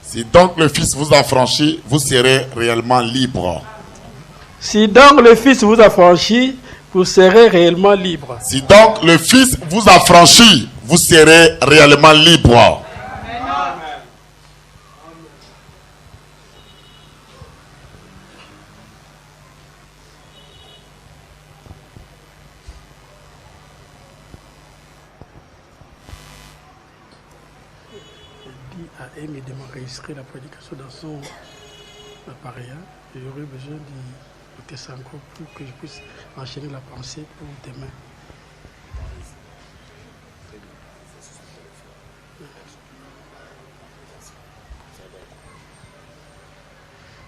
Si donc le Fils vous affranchit, vous serez réellement libre. Si donc le Fils vous affranchit, vous serez réellement libre. Si donc le Fils vous affranchit, vous serez réellement libre. À Amy de m'enregistrer la prédication dans son appareil. Et j'aurais besoin d'écouter ça encore pour que je puisse enchaîner la pensée pour demain.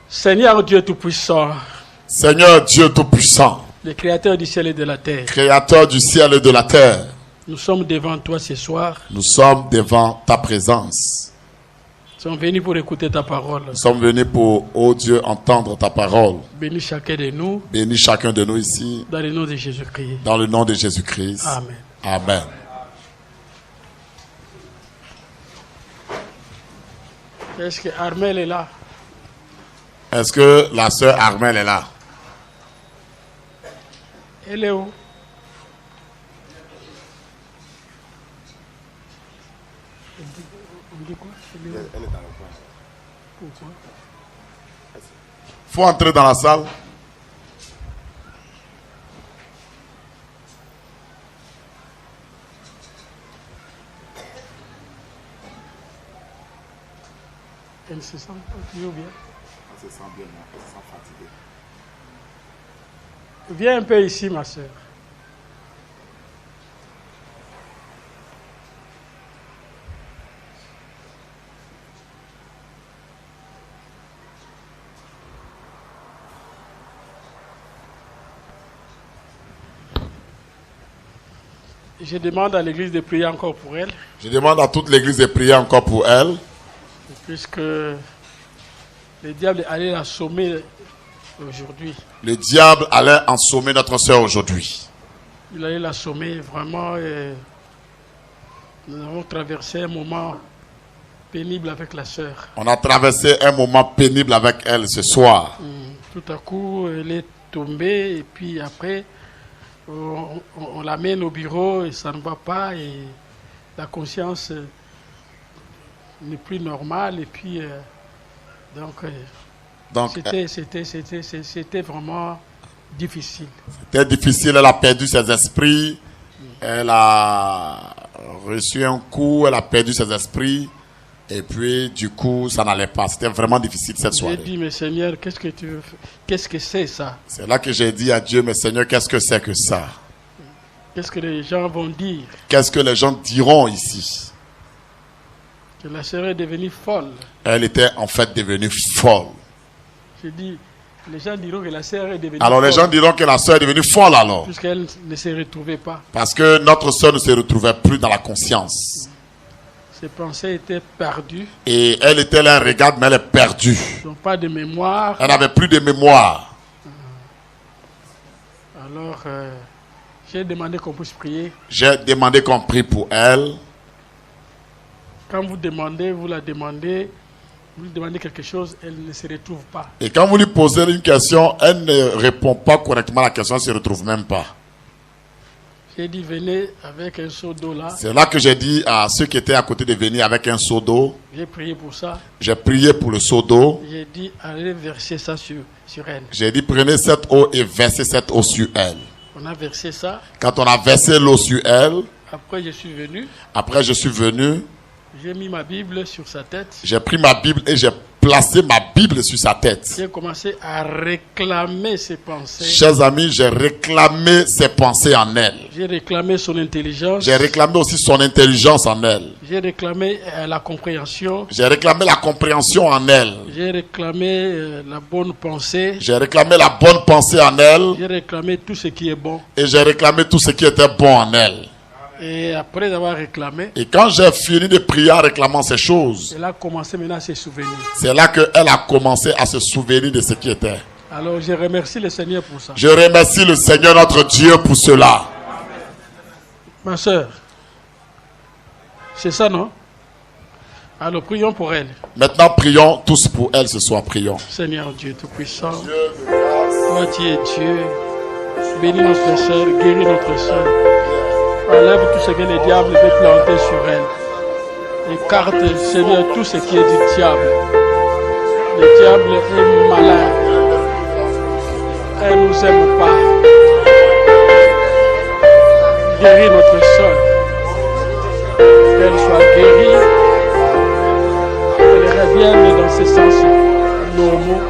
Seigneur Dieu Tout-Puissant, Seigneur Dieu Tout-Puissant, le Créateur du ciel et de la terre, Créateur du ciel et de la terre, nous sommes devant toi ce soir. nous sommes devant ta présence. Nous sommes venus pour écouter ta parole. Nous sommes venus pour, ô Dieu, entendre ta parole. Bénis chacun de nous. Bénis chacun de nous ici. Dans le nom de Jésus-Christ. Dans le nom de Jésus-Christ. Amen. Amen. Est-ce que Armel est là? Est-ce que la sœur Armel est là? Elle est où? On dit quoi? Elle est dans le coin. Pourquoi? Faut entrer dans la salle. Elle se sent pas toujours bien. Elle se sent bien, mais elle se sent fatiguée. Viens un peu ici, ma soeur. Je demande à l'église de prier encore pour elle. Je demande à toute l'église de prier encore pour elle. Puisque le diable allait l'assommer aujourd'hui. Le diable allait ensommer notre sœur aujourd'hui. Il allait l'assommer vraiment. Et nous avons traversé un moment pénible avec la sœur. On a traversé un moment pénible avec elle ce soir. Tout à coup, elle est tombée et puis après, on l'amène au bureau et ça ne va pas et la conscience n'est plus normale et puis donc c'était vraiment difficile. C'était difficile, elle a perdu ses esprits, elle a reçu un coup, elle a perdu ses esprits et puis du coup ça n'allait pas. C'était vraiment difficile cette soirée. J'ai dit, mais Seigneur, qu'est-ce que tu veux faire? Qu'est-ce que c'est ça? C'est là que j'ai dit à Dieu, mais Seigneur, qu'est-ce que c'est que ça? Qu'est-ce que les gens vont dire? Qu'est-ce que les gens diront ici? Que la sœur est devenue folle. Elle était en fait devenue folle. J'ai dit, les gens diront que la sœur est devenue Alors folle. les gens diront que la sœur est devenue folle alors. Puisqu'elle ne se retrouvait pas. Parce que notre sœur ne se retrouvait plus dans la conscience. Ses pensées étaient perdues. Et elle était là, regarde, mais elle est perdue. Ils n'ont pas de mémoire. Elle n'avait plus de mémoire. Alors, j'ai demandé qu'on puisse prier. J'ai demandé qu'on prie pour elle. Quand vous demandez, vous la demandez, vous lui demandez quelque chose, elle ne se retrouve pas. Et quand vous lui posez une question, elle ne répond pas correctement à la question, elle ne se retrouve même pas. J'ai dit, venez avec un seau d'eau là. C'est là que j'ai dit à ceux qui étaient à côté de venir avec un seau d'eau. J'ai prié pour ça. J'ai prié pour le seau d'eau. J'ai dit, allez verser ça sur elle. J'ai dit, prenez cette eau et versez cette eau sur elle. On a versé ça. Quand on a versé l'eau sur elle, Après, je suis venu. après je suis venu, J'ai mis ma Bible sur sa tête. j'ai pris ma Bible et j'ai placé ma Bible sur sa tête. J'ai commencé à réclamer ses pensées. Chers amis, j'ai réclamé ses pensées en elle. J'ai réclamé son intelligence. J'ai réclamé aussi son intelligence en elle. J'ai réclamé la compréhension. J'ai réclamé la compréhension en elle. J'ai réclamé la bonne pensée. J'ai réclamé la bonne pensée en elle. J'ai réclamé tout ce qui est bon. Et j'ai réclamé tout ce qui était bon en elle. Et après avoir réclamé, Et quand j'ai fini de prier en réclamant ces choses, elle a commencé maintenant à se souvenir. c'est là qu'elle a commencé à se souvenir de ce qui était. Alors je remercie le Seigneur pour ça. Je remercie le Seigneur notre Dieu pour cela. Ma soeur, c'est ça, non? Alors prions pour elle. Maintenant, prions tous pour elle ce soir. Prions. Seigneur Dieu Tout-Puissant, toi tu es Dieu. Bénis notre sœur, guéris notre sœur. Enlève tout ce que le diable veut planter sur elle. Écarte, Seigneur, tout ce qui est du diable. Le diable est malin. Elle ne nous aime pas. Guéris notre sœur. Qu'elle soit guérie. Qu'elle revienne dans ses sens normaux.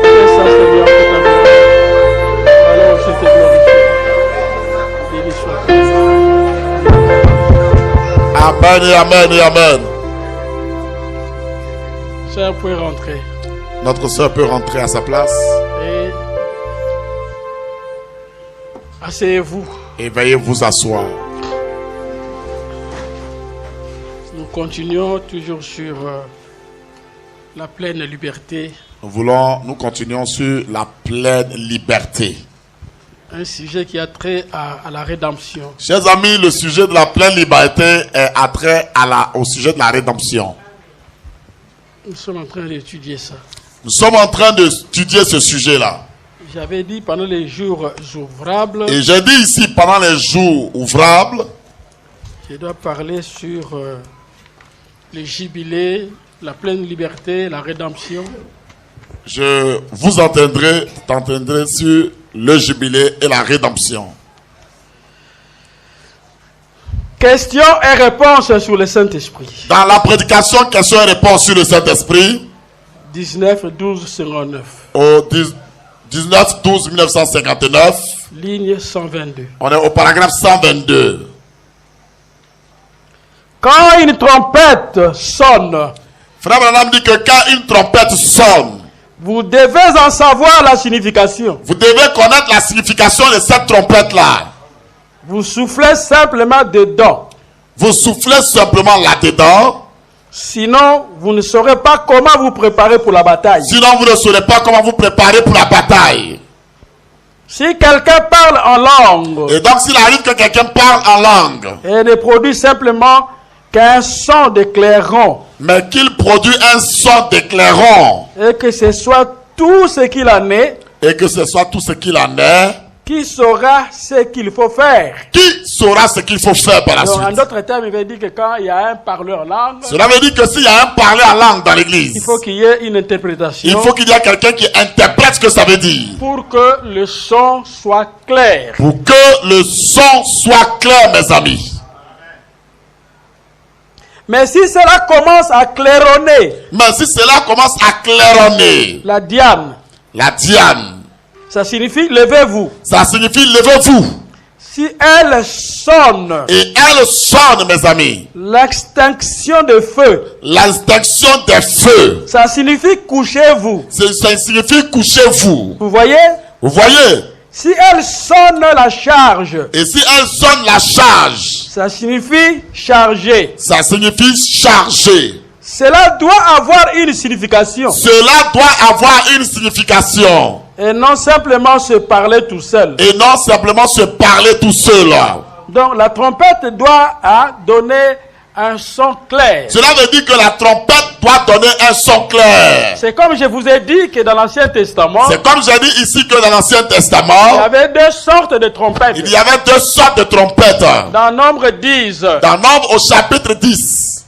C'est ça, Seigneur, que ta gloire. Alors je te glorifie. Béni soit. Amen et amen et amen. Sœur, vous pouvez rentrer. Notre sœur peut rentrer à sa place. Et asseyez-vous. Et veuillez vous asseoir. Nous continuons toujours sur la pleine liberté. Nous continuons sur la pleine liberté. Un sujet qui a trait à la rédemption. Chers amis, le sujet de la pleine liberté a trait au sujet de la rédemption. Nous sommes en train d'étudier ça. Nous sommes en train d'étudier ce sujet-là. J'avais dit pendant les jours ouvrables. Et j'ai dit ici, pendant les jours ouvrables, je dois parler sur les jubilés, la pleine liberté, la rédemption. je vous entendrez sur le jubilé et la rédemption. Questions et réponses sur le Saint-Esprit. Dans la prédication, questions et réponses sur le Saint-Esprit. 19-12-59. Au 19-12-1959. Ligne 122. On est au paragraphe 122. Quand une trompette sonne, Frère Branham dit que quand une trompette sonne, vous devez en savoir la signification. vous devez connaître la signification de cette trompette-là. Vous soufflez simplement dedans. Vous soufflez simplement là-dedans. Sinon, vous ne saurez pas comment vous préparer pour la bataille. Sinon, vous ne saurez pas comment vous préparer pour la bataille. Si quelqu'un parle en langue Et donc, s'il arrive que quelqu'un parle en langue, et ne produit simplement qu'un son de clairon, mais qu'il produit un son de clairon, et que ce soit tout ce qu'il en est, et que ce soit tout ce qu'il en est, qui saura ce qu'il faut faire? qui saura ce qu'il faut faire par la Donc, en suite? d'autres termes, il veut dire que quand il y a un parleur en langue, Cela veut dire que s'il y a un parler en langue dans l'église, il faut qu'il y ait une interprétation il faut qu'il y ait quelqu'un qui interprète ce que ça veut dire. pour que le son soit clair. Pour que le son soit clair, mes amis. Mais si cela commence à claironner, Mais si cela commence à claironner, la diane, la diane, ça signifie levez-vous. ça signifie levez-vous. Si elle sonne, Et elle sonne, mes amis. l'extinction de feu, L'extinction des feux. ça signifie couchez-vous. Ça signifie couchez-vous. Vous voyez? Vous voyez? Si elle sonne la charge, Et si elle sonne la charge, ça signifie charger. ça signifie charger. Cela doit avoir une signification Cela doit avoir une signification. et non simplement se parler tout seul. Et non simplement se parler tout seul. Donc la trompette doit donner un son clair. Cela veut dire que la trompette doit donner un son clair. C'est comme je vous ai dit que dans l'Ancien Testament, C'est comme j'ai dit ici que dans l'Ancien il y Testament, avait deux sortes de trompettes. il y avait deux sortes de trompettes. Dans Nombre 10, Dans Nombre au chapitre 10,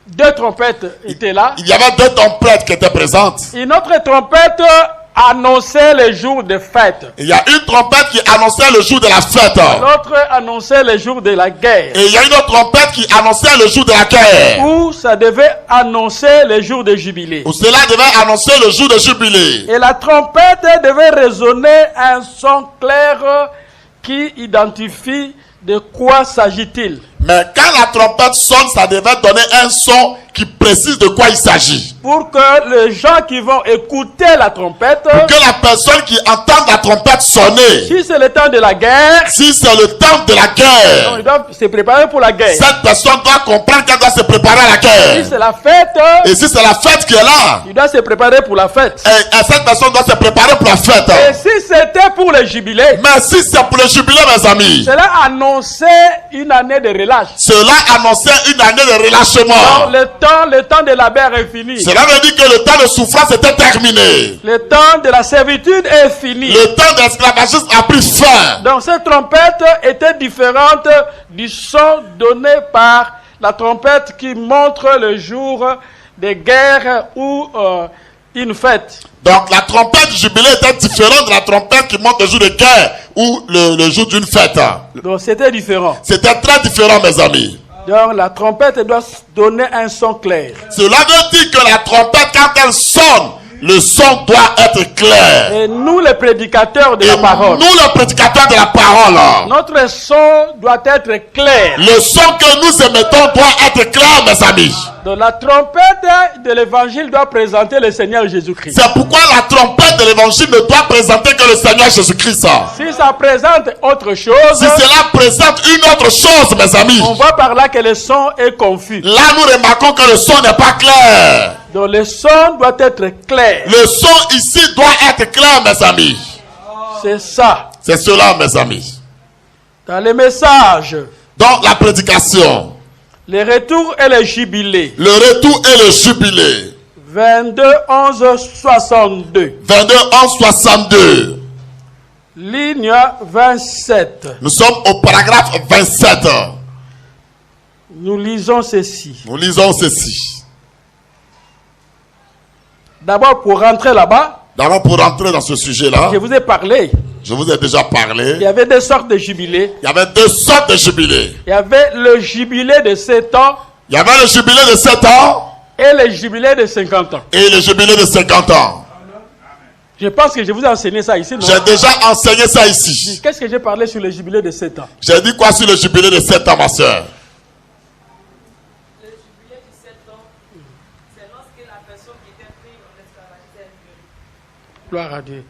deux trompettes étaient là. il y avait deux trompettes qui étaient présentes. Une autre trompette annonçait les jours de fête. Il y a une trompette qui annonçait le jour de la fête. L'autre annonçait les jours de la guerre. Et il y a une autre trompette qui annonçait le jour de la guerre. Où ça devait annoncer les jours de jubilé. Où cela devait annoncer le jour de jubilé. Et la trompette devait résonner un son clair qui identifie de quoi s'agit-il. Mais quand la trompette sonne, ça devait donner un son qui précise de quoi il s'agit. pour que les gens qui vont écouter la trompette, pour que la personne qui entend la trompette sonner, si c'est le temps de la guerre, si c'est le temps de la guerre, ils doivent se préparer pour la guerre. cette personne doit comprendre qu'elle doit se préparer à la guerre. Si c'est la fête, Et si c'est la fête qui est là, il doit se préparer pour la fête. et cette personne doit se préparer pour la fête. Et si c'était pour le jubilé, Mais si c'est pour le jubilé, mes amis, cela annonçait une année de relâche. cela annonçait une année de relâchement. Donc, le temps de la guerre est fini. Cela veut dire que le temps de souffrance était terminé. Le temps de la servitude est fini. Le temps de l'esclavagisme a pris fin. Donc cette trompette était différente du son donné par la trompette qui montre le jour des guerres ou une fête. Donc la trompette du jubilé était différente de la trompette qui montre le jour de guerre ou le jour d'une fête. Donc c'était différent. C'était très différent, mes amis. Donc la trompette doit donner un son clair. Cela veut dire que la trompette, quand elle sonne, le son doit être clair. Et nous, les prédicateurs de Et la parole, nous, les prédicateurs de la parole, notre son doit être clair. le son que nous émettons doit être clair, mes amis. Donc la trompette de l'évangile doit présenter le Seigneur Jésus-Christ. C'est pourquoi la trompette de l'évangile ne doit présenter que le Seigneur Jésus-Christ. Si ça présente autre chose, Si cela présente une autre chose, mes amis, on voit par là que le son est confus. là nous remarquons que le son n'est pas clair. Donc le son doit être clair. Le son ici doit être clair, mes amis. C'est ça. C'est cela, mes amis. Dans les messages, Donc la prédication, les retours et les jubilés. le retour et le jubilé. 22, 11, 62. 22, 11, 62. Ligne 27. Nous sommes au paragraphe 27. Nous lisons ceci. Nous lisons ceci. D'abord, pour rentrer là-bas, D'abord, pour rentrer dans ce sujet-là, je vous ai parlé. je vous ai déjà parlé. Il y avait deux sortes de jubilés. Il y avait deux sortes de jubilés. Il y avait le jubilé de 7 ans Il y avait le jubilé de 7 ans et le jubilé de 50 ans. et le jubilé de 50 ans. Je pense que je vous ai enseigné ça ici, non? J'ai déjà enseigné ça ici. Qu'est-ce que j'ai parlé sur le jubilé de 7 ans? J'ai dit quoi sur le jubilé de 7 ans, ma soeur? Le jubilé de 7 ans, c'est lorsque la personne qui était prise en esclavage est guérie. Gloire à Dieu.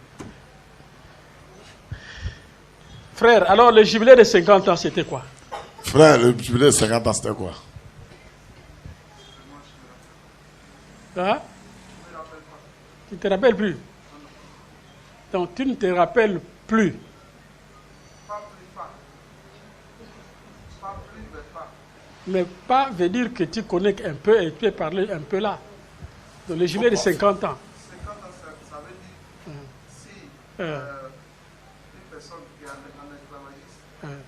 Frère, alors le jubilé de 50 ans, c'était quoi? Frère, le jubilé de 50 ans, c'était quoi? Hein? Tu ne te rappelles plus? Donc tu ne te rappelles plus. Mais pas veut dire que tu connais un peu et tu peux parler un peu là. Donc le jubilé de 50 ans. 50 ans, ça veut dire si une personne qui est en esclavagisme,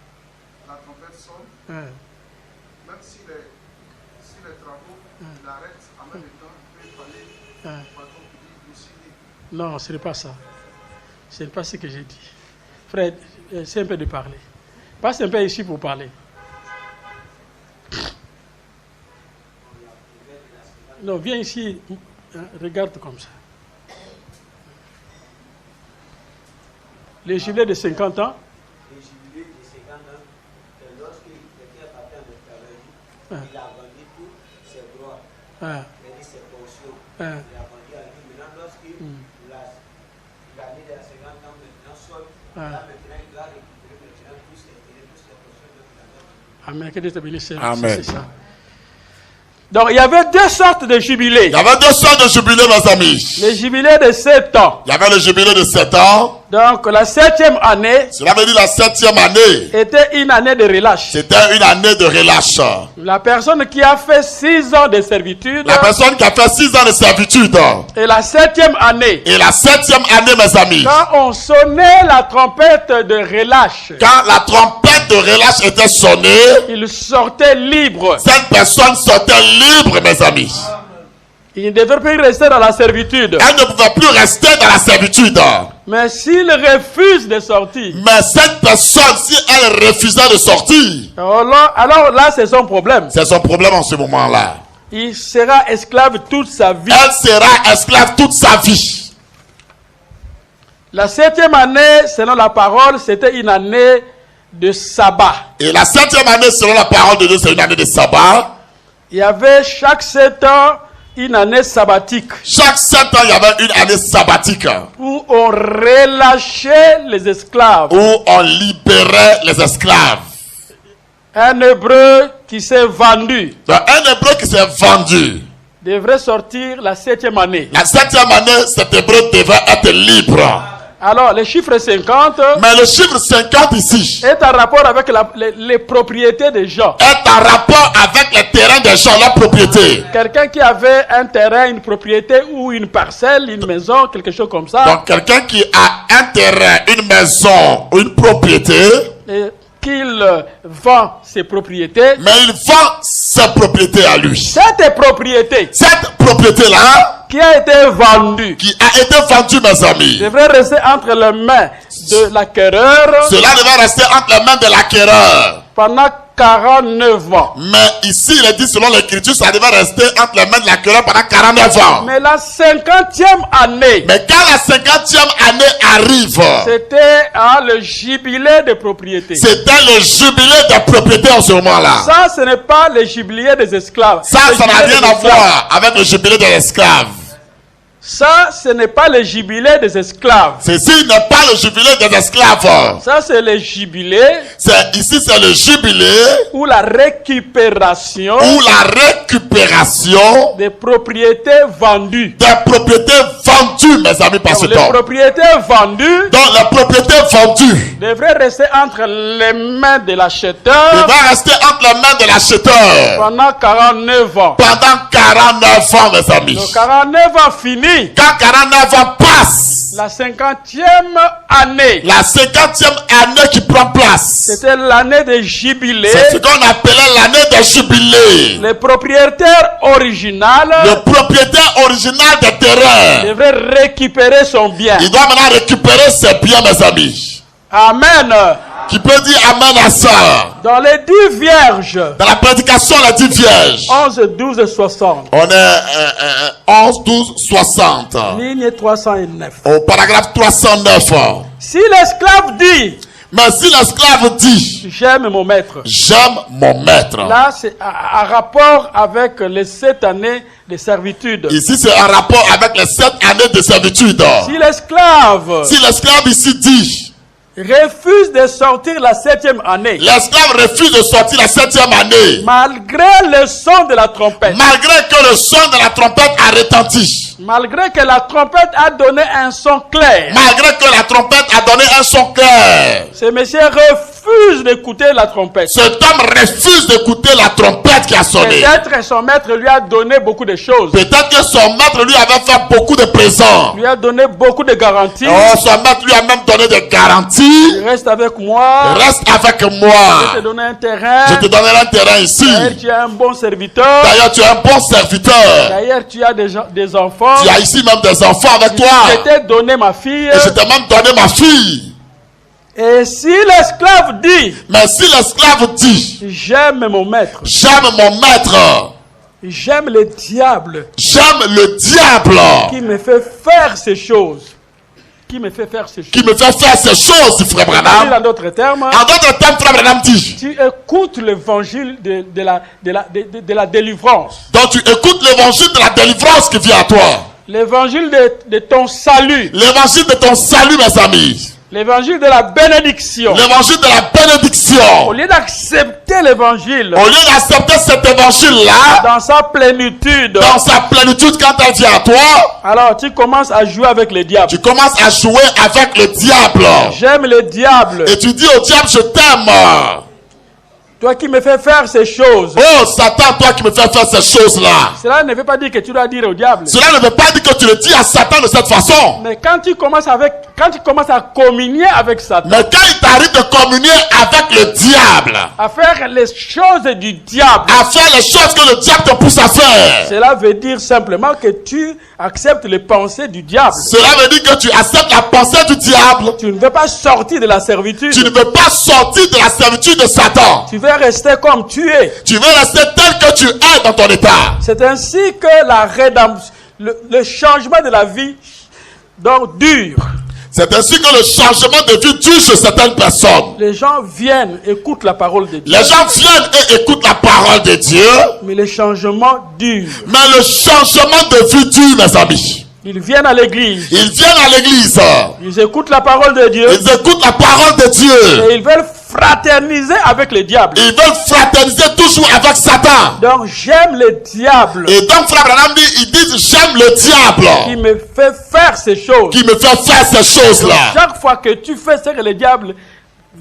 la trompette sonne, même si les travaux l'arrêtent en même temps, il peut parler au patron qui dit vous signez. Non, ce n'est pas ça. Ce n'est pas ce que j'ai dit. Frère, c'est un peu de parler. Passe un peu ici pour parler. Non, viens ici, regarde comme ça. Le jubilé de 50 ans. Le jubilé de 50 ans, c'est lorsqu'il était parti en esclavagisme, il a vendu tous ses droits, il a dit ses pensions, il a vendu à lui. Maintenant, lorsqu'il a mis les 50 ans maintenant seul, là maintenant il doit récupérer maintenant tous ses pensions. Amen, que Dieu te bénisse. Amen. C'est ça. Donc, il y avait deux sortes de jubilés. Il y avait deux sortes de jubilés, mes amis. Le jubilé de 7 ans. Il y avait le jubilé de 7 ans. Donc, la 7e année Cela veut dire la 7e année. était une année de relâche. C'était une année de relâche. La personne qui a fait 6 ans de servitude La personne qui a fait 6 ans de servitude. et la 7e année, Et la 7e année, mes amis. quand on sonnait la trompette de relâche, Quand la trompette de relâche était sonnée, il sortait libre. cette personne sortait libre, mes amis. Il ne devait plus rester dans la servitude. Elle ne pouvait plus rester dans la servitude. Mais s'il refuse de sortir, Mais cette personne, si elle refusait de sortir, alors là, c'est son problème. c'est son problème en ce moment-là. Il sera esclave toute sa vie. Elle sera esclave toute sa vie. La 7e année, selon la parole, c'était une année de sabbat. Et la 7e année, selon la parole de Dieu, c'est une année de sabbat. Il y avait chaque 7 ans une année sabbatique Chaque 7 ans, il y avait une année sabbatique où on relâchait les esclaves. où on libérait les esclaves. Un Hébreu qui s'est vendu Donc, un hébreu qui s'est vendu, devrait sortir la 7e année. la 7e année, cet hébreu devait être libre. Alors, le chiffre 50 Mais le chiffre 50 ici est en rapport avec les propriétés des gens. est en rapport avec les terrains des gens, leur propriété. Quelqu'un qui avait un terrain, une propriété ou une parcelle, une maison, quelque chose comme ça, Donc, quelqu'un qui a un terrain, une maison, une propriété, et qu'il vend ses propriétés, mais il vend ses propriétés à lui. cette propriété Cette propriété-là, qui a été vendue qui a été vendue, mes amis, devrait rester entre les mains de l'acquéreur cela devait rester entre les mains de l'acquéreur. pendant 49 ans. Mais ici, il est dit, selon l'écriture, ça devait rester entre les mains de l'acquéreur pendant 49 ans. Mais la 50e année, Mais quand la 50e année arrive, c'était le jubilé de propriété. c'était le jubilé des propriétés en ce moment-là. Ça, ce n'est pas le jubilé des esclaves. Ça Le n'a jubilé rien des à esclaves. voir avec le jubilé des esclaves. Ça, ce n'est pas le jubilé des esclaves. Ceci n'est pas le jubilé des esclaves. Ça, c'est le jubilé Ici, c'est le jubilé ou la récupération ou la récupération des propriétés vendues. des propriétés vendues, mes amis, par ce Les temps. propriétés vendues Donc, les propriétés vendues devraient rester entre les mains de l'acheteur devaient rester entre les mains de l'acheteur pendant 49 ans. pendant 49 ans, mes amis. Donc, 49 ans fini, Quand 49 ans passent, la 50e année, la 50e année qui prend place, c'était l'année de jubilé. c'est ce qu'on appelait l'année des jubilés. Le propriétaire original Le propriétaire original des terrains, devrait récupérer son bien. il doit maintenant récupérer ses biens, mes amis. Amen. Qui peut dire amen à ça? Dans les 10 vierges, Dans la prédication, la dit vierge. 11, 12 et 60, On est 11, 12, 60. ligne 309. Au paragraphe 309. Si l'esclave dit, Mais si l'esclave dit, j'aime mon maître, j'aime mon maître. là c'est en rapport avec les 7 années de servitude. Ici, c'est un rapport avec les 7 années de servitude. Si l'esclave Si l'esclave ici dit, refuse de sortir la 7e année, l'esclave refuse de sortir la 7e année, malgré le son de la trompette, malgré que le son de la trompette a retenti, malgré que la trompette a donné un son clair, malgré que la trompette a donné un son clair, ce monsieur refuse d'écouter la trompette. cet homme refuse d'écouter la trompette qui a sonné. Peut-être son maître lui a donné beaucoup de choses, Peut-être que son maître lui avait fait beaucoup de présents. lui a donné beaucoup de garanties. Oh, son maître lui a même donné des garanties. Reste avec moi, Reste avec je vais te moi. donner un terrain. Je te donnerai un terrain ici. D'ailleurs, tu es un bon serviteur. D'ailleurs, tu es un bon serviteur. D'ailleurs, tu as des enfants. Tu as ici même des enfants avec toi. Je t'ai donné ma fille. Et je t'ai même donné ma fille. Et si l'esclave dit, Mais si l'esclave dit, j'aime mon maître, j'aime mon maître, j'aime le diable j'aime le diable qui me fait faire ces choses, qui me fait faire ces choses. qui me fait faire ces choses, frère Branham. En d'autres termes, En d'autres termes, frère Branham dit, tu écoutes l'évangile de la délivrance, donc tu écoutes l'évangile de la délivrance qui vient à toi. l'évangile de ton salut, L'évangile de ton salut, mes amis. l'évangile de la bénédiction. L'évangile de la Au bénédiction. lieu d'accepter l'évangile Au lieu d'accepter cet évangile-là, dans sa plénitude, dans sa plénitude, quand elle vient à toi, alors tu commences à jouer avec le diable. tu commences à jouer avec le diable. J'aime le diable. Et tu dis au diable, je t'aime. Toi qui me fais faire ces choses. Oh, Satan, toi qui me fais faire ces choses-là. Cela ne veut pas dire que tu dois dire au diable. Cela ne veut pas dire que tu le dis à Satan de cette façon. Mais quand tu commences à communier avec Satan, Mais quand il t'arrive de communier avec le diable, à faire les choses du diable, à faire les choses que le diable te pousse à faire, cela veut dire simplement que tu acceptes les pensées du diable. cela veut dire que tu acceptes la pensée du diable. Tu ne veux pas sortir de la servitude. Tu ne veux pas sortir de la servitude de Satan. Tu veux rester comme tu es. Tu veux rester tel que tu es dans ton état. C'est ainsi que la rédemption, le changement de la vie donc dure. C'est ainsi que le changement de vie touche certaines personnes. Les gens viennent, écoutent la parole de Dieu. Les gens viennent et écoutent la parole de Dieu. Mais le changement dure. Mais le changement de vie dure, mes amis. Ils viennent à l'église. Ils viennent à l'église. Ils écoutent la parole de Dieu. Ils écoutent la parole de Dieu. Et ils veulent fraterniser avec le diable. Ils veulent fraterniser toujours avec Satan. Donc j'aime le diable. Et donc Frère Branham dit, ils disent j'aime le diable. Qui me fait faire ces choses. Qui me fait faire ces choses-là. Chaque fois que tu fais ce que le diable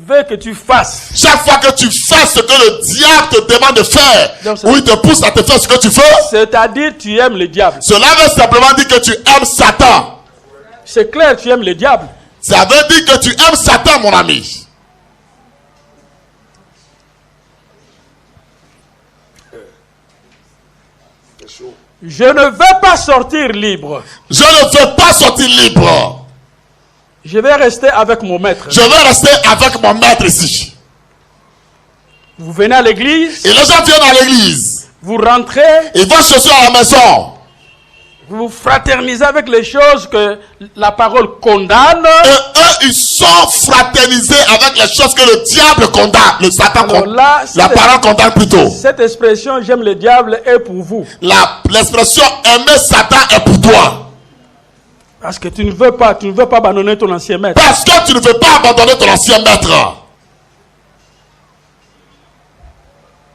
veut que tu fasses. Chaque fois que tu fais ce que le diable te demande de faire, ou il te pousse à te faire ce que tu fais, c'est-à-dire tu aimes le diable. Cela veut simplement dire que tu aimes Satan. C'est clair, tu aimes le diable. Ça veut dire que tu aimes Satan, mon ami. Je ne veux pas sortir libre. Je ne veux pas sortir libre. Je vais rester avec mon maître. Je vais rester avec mon maître ici. Vous venez à l'église. Et les gens viennent à l'église. Vous rentrez. Ils vont chercher à la maison. Vous fraternisez avec les choses que la parole condamne. Et eux, ils sont fraternisés avec les choses que le diable condamne. Le Satan condamne. La parole condamne plutôt. Cette expression, j'aime le diable, est pour vous. L'expression aimer Satan est pour toi. Parce que tu ne veux pas abandonner ton ancien maître. Parce que tu ne veux pas abandonner ton ancien maître.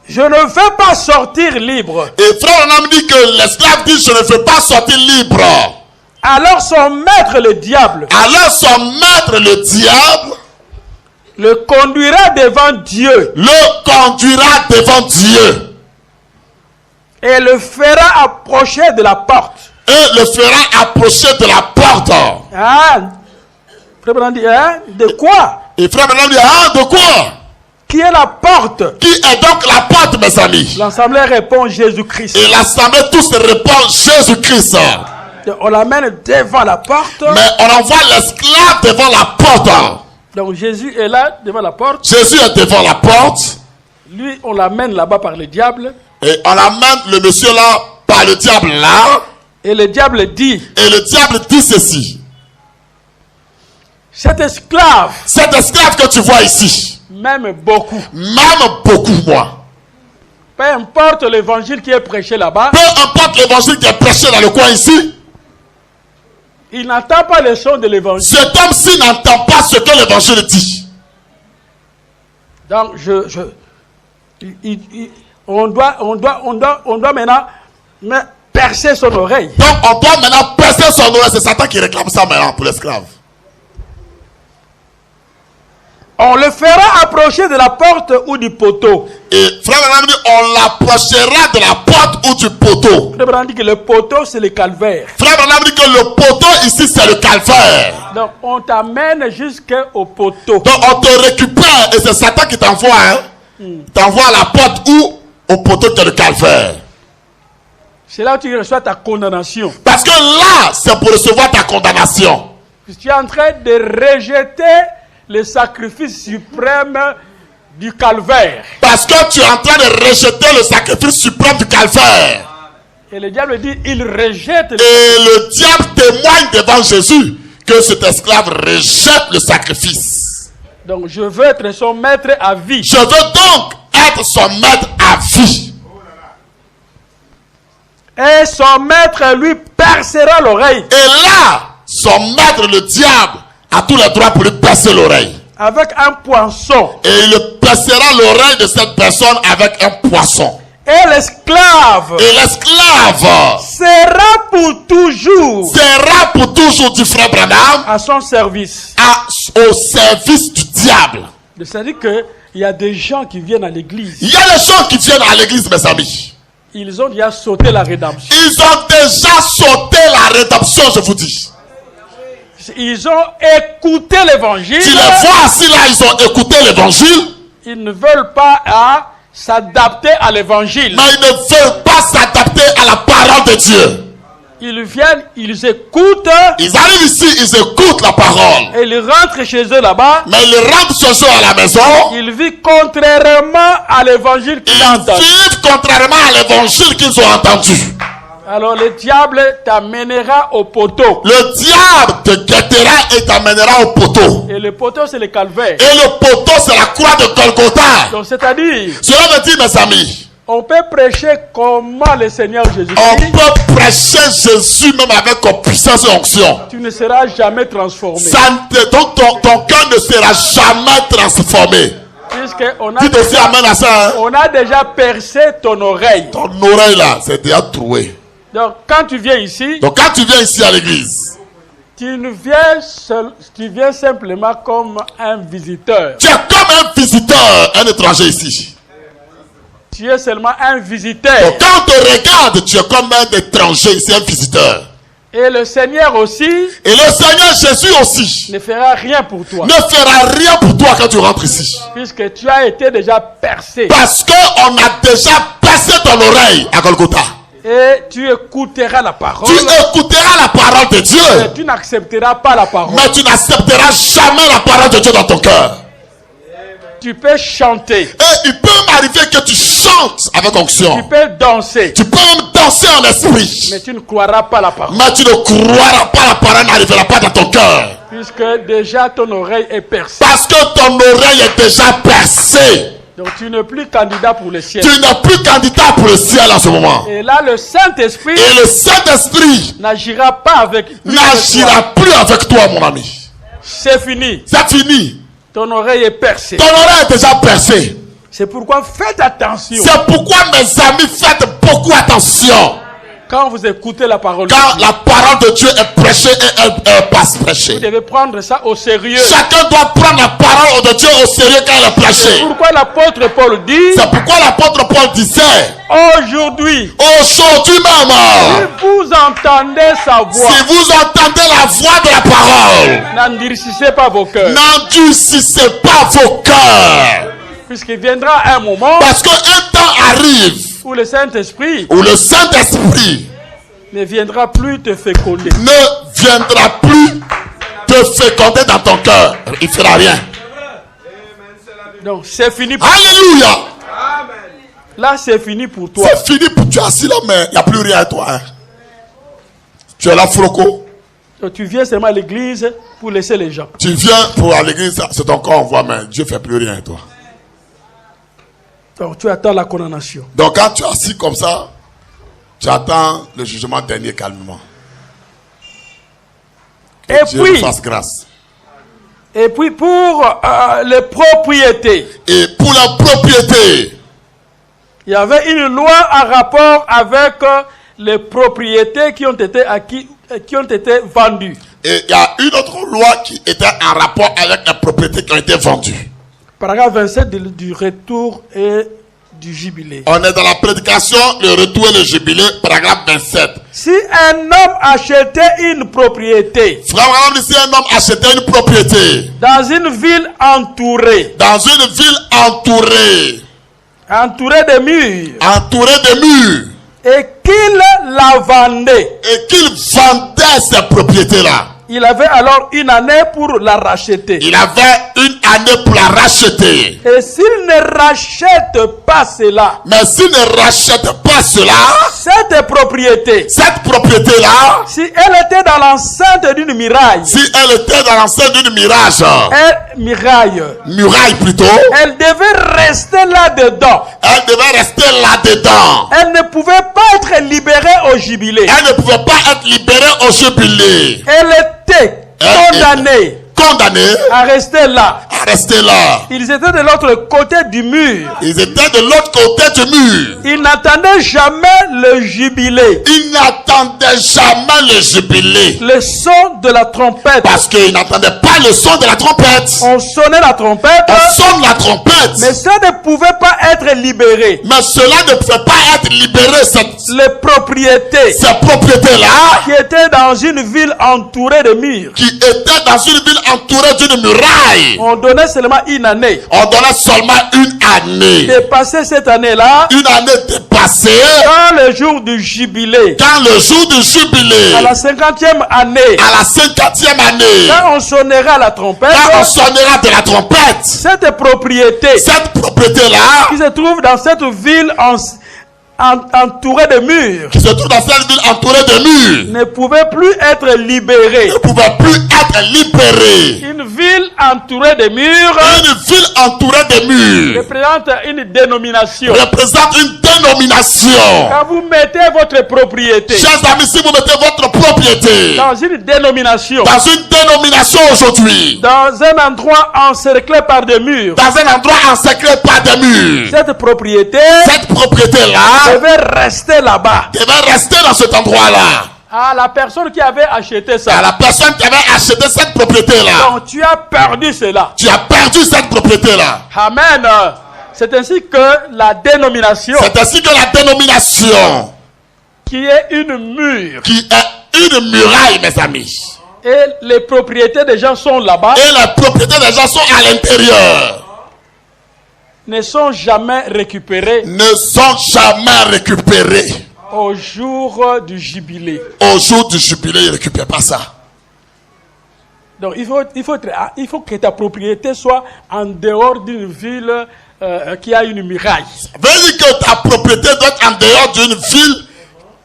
Je ne veux pas sortir libre. Et frère Branham dit que l'esclave dit je ne veux pas sortir libre. Alors son maître le diable. Alors son maître le diable le conduira devant Dieu. Le conduira devant Dieu. Et le fera approcher de la porte. Et le fera approcher de la porte. Ah, frère Branham dit, hein, de quoi? Et frère Branham dit, ah, de quoi? Qui est la porte? Qui est donc la porte, mes amis? L'assemblée répond Jésus-Christ. Et l'assemblée tous répondent Jésus-Christ. On l'amène devant la porte. Mais on envoie l'esclave devant la porte. Donc Jésus est là devant la porte. Jésus est devant la porte. Lui, on l'amène là-bas par le diable. Et on amène le monsieur là par le diable là. Et le diable dit. Et le diable dit ceci. Cet esclave que tu vois ici. M'aime beaucoup. M'aime beaucoup, moi. Peu importe l'évangile qui est prêché là-bas. Peu importe l'évangile qui est prêché dans le coin ici. Il n'entend pas le son de l'évangile. Cet homme-ci n'entend pas ce que l'évangile dit. Donc, on doit maintenant percer son oreille. Donc, on doit maintenant percer son oreille. C'est Satan qui réclame ça maintenant pour l'esclave. On le fera approcher de la porte ou du poteau. Et frère Branham dit, on l'approchera de la porte ou du poteau. Frère Branham dit que le poteau, c'est le calvaire. Frère Branham dit que le poteau ici, c'est le calvaire. Donc, on t'amène jusqu'au poteau. Donc, on te récupère et c'est Satan qui t'envoie. Hein? T'envoie à la porte ou au poteau qui est le calvaire. C'est là où tu reçois ta condamnation. Parce que là, c'est pour recevoir ta condamnation. Tu es en train de rejeter le sacrifice suprême du calvaire. Parce que tu es en train de rejeter le sacrifice suprême du calvaire. Et le diable dit, il rejette. Et le diable témoigne devant Jésus que cet esclave rejette le sacrifice. Donc je veux être son maître à vie. Je veux donc être son maître à vie. Et son maître lui percera l'oreille. Et là, son maître, le diable, a tous les droits pour lui percer l'oreille. Avec un poinçon. Et il percera l'oreille de cette personne avec un poisson. Et l'esclave. Et l'esclave sera pour toujours. Sera pour toujours du frère Branham. À son service. Au service du diable. C'est-à-dire qu'il y a des gens qui viennent à l'église. Il y a des gens qui viennent à l'église, mes amis. Ils ont déjà sauté la rédemption. Ils ont déjà sauté la rédemption, je vous dis. Ils ont écouté l'évangile. Tu les vois assis là, ils ont écouté l'évangile. Ils ne veulent pas s'adapter à l'évangile. Mais ils ne veulent pas s'adapter à la parole de Dieu. Ils viennent, ils écoutent. Ils arrivent ici, ils écoutent la parole. Et ils rentrent chez eux là-bas. Mais ils rentrent chez eux à la maison. Ils vivent contrairement à l'évangile qu'ils ont entendu. Ils vivent contrairement à l'évangile qu'ils ont entendu. Alors le diable t'amènera au poteau. Le diable te guettera et t'amènera au poteau. Et le poteau, c'est le calvaire. Et le poteau, c'est la croix de Golgotha. Donc, c'est-à-dire, Cela veut dire, mes amis, on peut prêcher comment le Seigneur on Jésus-Christ. peut prêcher Jésus même avec puissance et onction. Tu ne seras jamais transformé. Donc ton cœur ne sera jamais transformé. Puisqu'on a, Dites aussi amen à ça. Hein? on a déjà percé ton oreille. Ton oreille là, c'est déjà troué. Donc, quand tu viens ici, Donc quand tu viens ici à l'église, tu viens simplement comme un visiteur. tu es comme un visiteur, un étranger ici. Tu es seulement un visiteur. Donc quand on te regarde, tu es comme un étranger ici, un visiteur. Et le Seigneur aussi Et le Seigneur Jésus aussi ne fera rien pour toi. ne fera rien pour toi quand tu rentres ici. Puisque tu as été déjà percé. Parce qu'on a déjà percé ton oreille à Golgotha. Et tu écouteras la parole. Tu écouteras la parole de Dieu. Mais tu n'accepteras pas la parole. Mais tu n'accepteras jamais la parole de Dieu dans ton cœur. Tu peux chanter. Et il peut m'arriver que tu chantes avec onction. Tu peux danser. Tu peux même danser en esprit. Mais tu ne croiras pas la parole. Mais tu ne croiras pas, la parole n'arrivera pas dans ton cœur. Puisque déjà ton oreille est percée. Parce que ton oreille est déjà percée. Donc tu n'es plus candidat pour le ciel. Tu n'es plus candidat pour le ciel en ce moment. Et là, le Saint-Esprit Et le Saint-Esprit n'agira pas avec toi. n'agira plus avec toi, mon ami. C'est fini. C'est fini. Ton oreille est percée. Ton oreille est déjà percée. C'est pourquoi faites attention. C'est pourquoi, mes amis, faites beaucoup attention. Quand vous écoutez la parole de Quand Dieu, la parole de Dieu est prêchée et elle passe vous prêchée. devez prendre ça au sérieux. Chacun doit prendre la parole de Dieu au sérieux quand elle est C'est prêchée. pourquoi l'apôtre Paul dit, C'est pourquoi l'apôtre Paul disait, aujourd'hui, aujourd'hui même, si vous entendez sa voix, si vous entendez la voix de la parole, n'endurcissez pas vos cœurs. n'endurcissez pas vos cœurs. Puisqu'il viendra un moment Parce qu'un temps arrive où le Saint-Esprit où le Saint-Esprit ne viendra plus te féconder. ne viendra plus te féconder dans ton cœur. Il ne fera rien. Donc c'est fini pour Alléluia. là, c'est fini pour toi. C'est fini pour tu es assis là, mais il n'y a plus rien à toi. Hein. Tu es là, Froco. Donc, tu viens seulement à l'église pour laisser les gens. Tu viens pour à l'église, c'est ton corps, on voit, mais Dieu ne fait plus rien à toi. Donc tu attends la condamnation. Donc quand tu es assis comme ça, tu attends le jugement dernier calmement. Que Et Dieu puis- nous fasse grâce. Et puis pour les propriétés, Et pour la propriété, il y avait une loi en rapport avec les propriétés qui ont été acquises, qui ont été vendues. et il y a une autre loi qui était en rapport avec les propriétés qui ont été vendues. Paragraphe 27 du retour et du jubilé. On est dans la prédication, le retour et le jubilé, paragraphe 27. Si un homme achetait une propriété Frère, madame, si un homme achetait une propriété dans une ville entourée, dans une ville entourée de murs, de murs, et qu'il la vendait, et qu'il vendait ces propriétés-là, il avait alors une année pour la racheter. il avait une année pour la racheter. Et s'il ne rachète pas cela, Mais s'il ne rachète pas cela, cette propriété, cette propriété-là, si elle était dans l'enceinte d'une muraille, si elle était dans l'enceinte d'une muraille plutôt, elle devait rester là-dedans. elle devait rester là-dedans. Elle ne pouvait pas être libérée au jubilé. Elle ne pouvait pas être libérée au jubilé. Elle était condamnée Condamnée à rester là. à rester là. Ils étaient de l'autre côté du mur. Ils étaient de l'autre côté du mur. Ils n'attendaient jamais le jubilé, Ils n'attendaient jamais le jubilé. le son de la trompette. Parce qu'ils n'entendaient pas le son de la trompette. On sonnait la trompette, On sonne la trompette. mais ça ne pouvait pas être libéré. Mais cela ne pouvait pas être libéré. Les propriétés Ces propriétés-là, qui étaient dans une ville entourée de murs, qui étaient dans une ville entourée d'une muraille, on donnait seulement une année. on donnait seulement une année. Dépasser cette année-là, Une année dépassée, dans le jour du jubilé, quand le jour du jubilé, à la 50e année, à la 50e année, quand on sonnera la trompette, quand on sonnera de la trompette, cette propriété cette propriété-là, qui se trouve dans cette ville entourés de murs, qui se trouvent dans cette ville entourée de murs, ne pouvaient plus être libérés. ne pouvaient plus être libérés. Une ville entourée de murs Une ville entourée de murs représente une dénomination. représente une dénomination. Quand vous mettez votre propriété Chers amis, si vous mettez votre propriété dans une dénomination, dans une dénomination aujourd'hui, dans un endroit encerclé par des murs, dans un endroit encerclé par des murs, cette propriété cette propriété-là devait rester là-bas. devait rester dans cet endroit-là. À la personne qui avait acheté À ça. la personne qui avait acheté cette propriété-là, Donc tu as perdu cela. tu as perdu cette propriété-là. Amen. C'est ainsi que la dénomination, C'est ainsi que la dénomination, qui est une mur, qui est une muraille, mes amis, et les propriétés des gens sont là-bas, et les propriétés des gens sont à l'intérieur, ne sont jamais récupérées ne sont jamais récupérées. au jour du jubilé. Au jour du jubilé, ils ne récupèrent pas ça. Donc il faut que ta propriété soit en dehors d'une ville qui a une muraille. Veut dire que ta propriété doit être en dehors d'une ville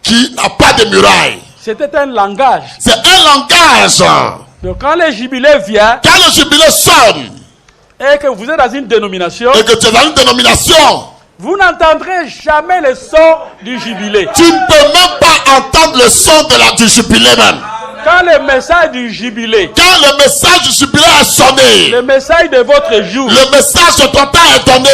qui n'a pas de muraille. C'était un langage. C'est un langage. Donc quand le jubilé vient Quand le jubilé sonne et que vous êtes dans une dénomination, et que tu es dans une dénomination, vous n'entendrez jamais le son du jubilé. tu ne peux même pas entendre le son du jubilé même. Quand le message du jubilé, Quand le message du jubilé a sonné, le message de votre jour, le message de ton temps est donné,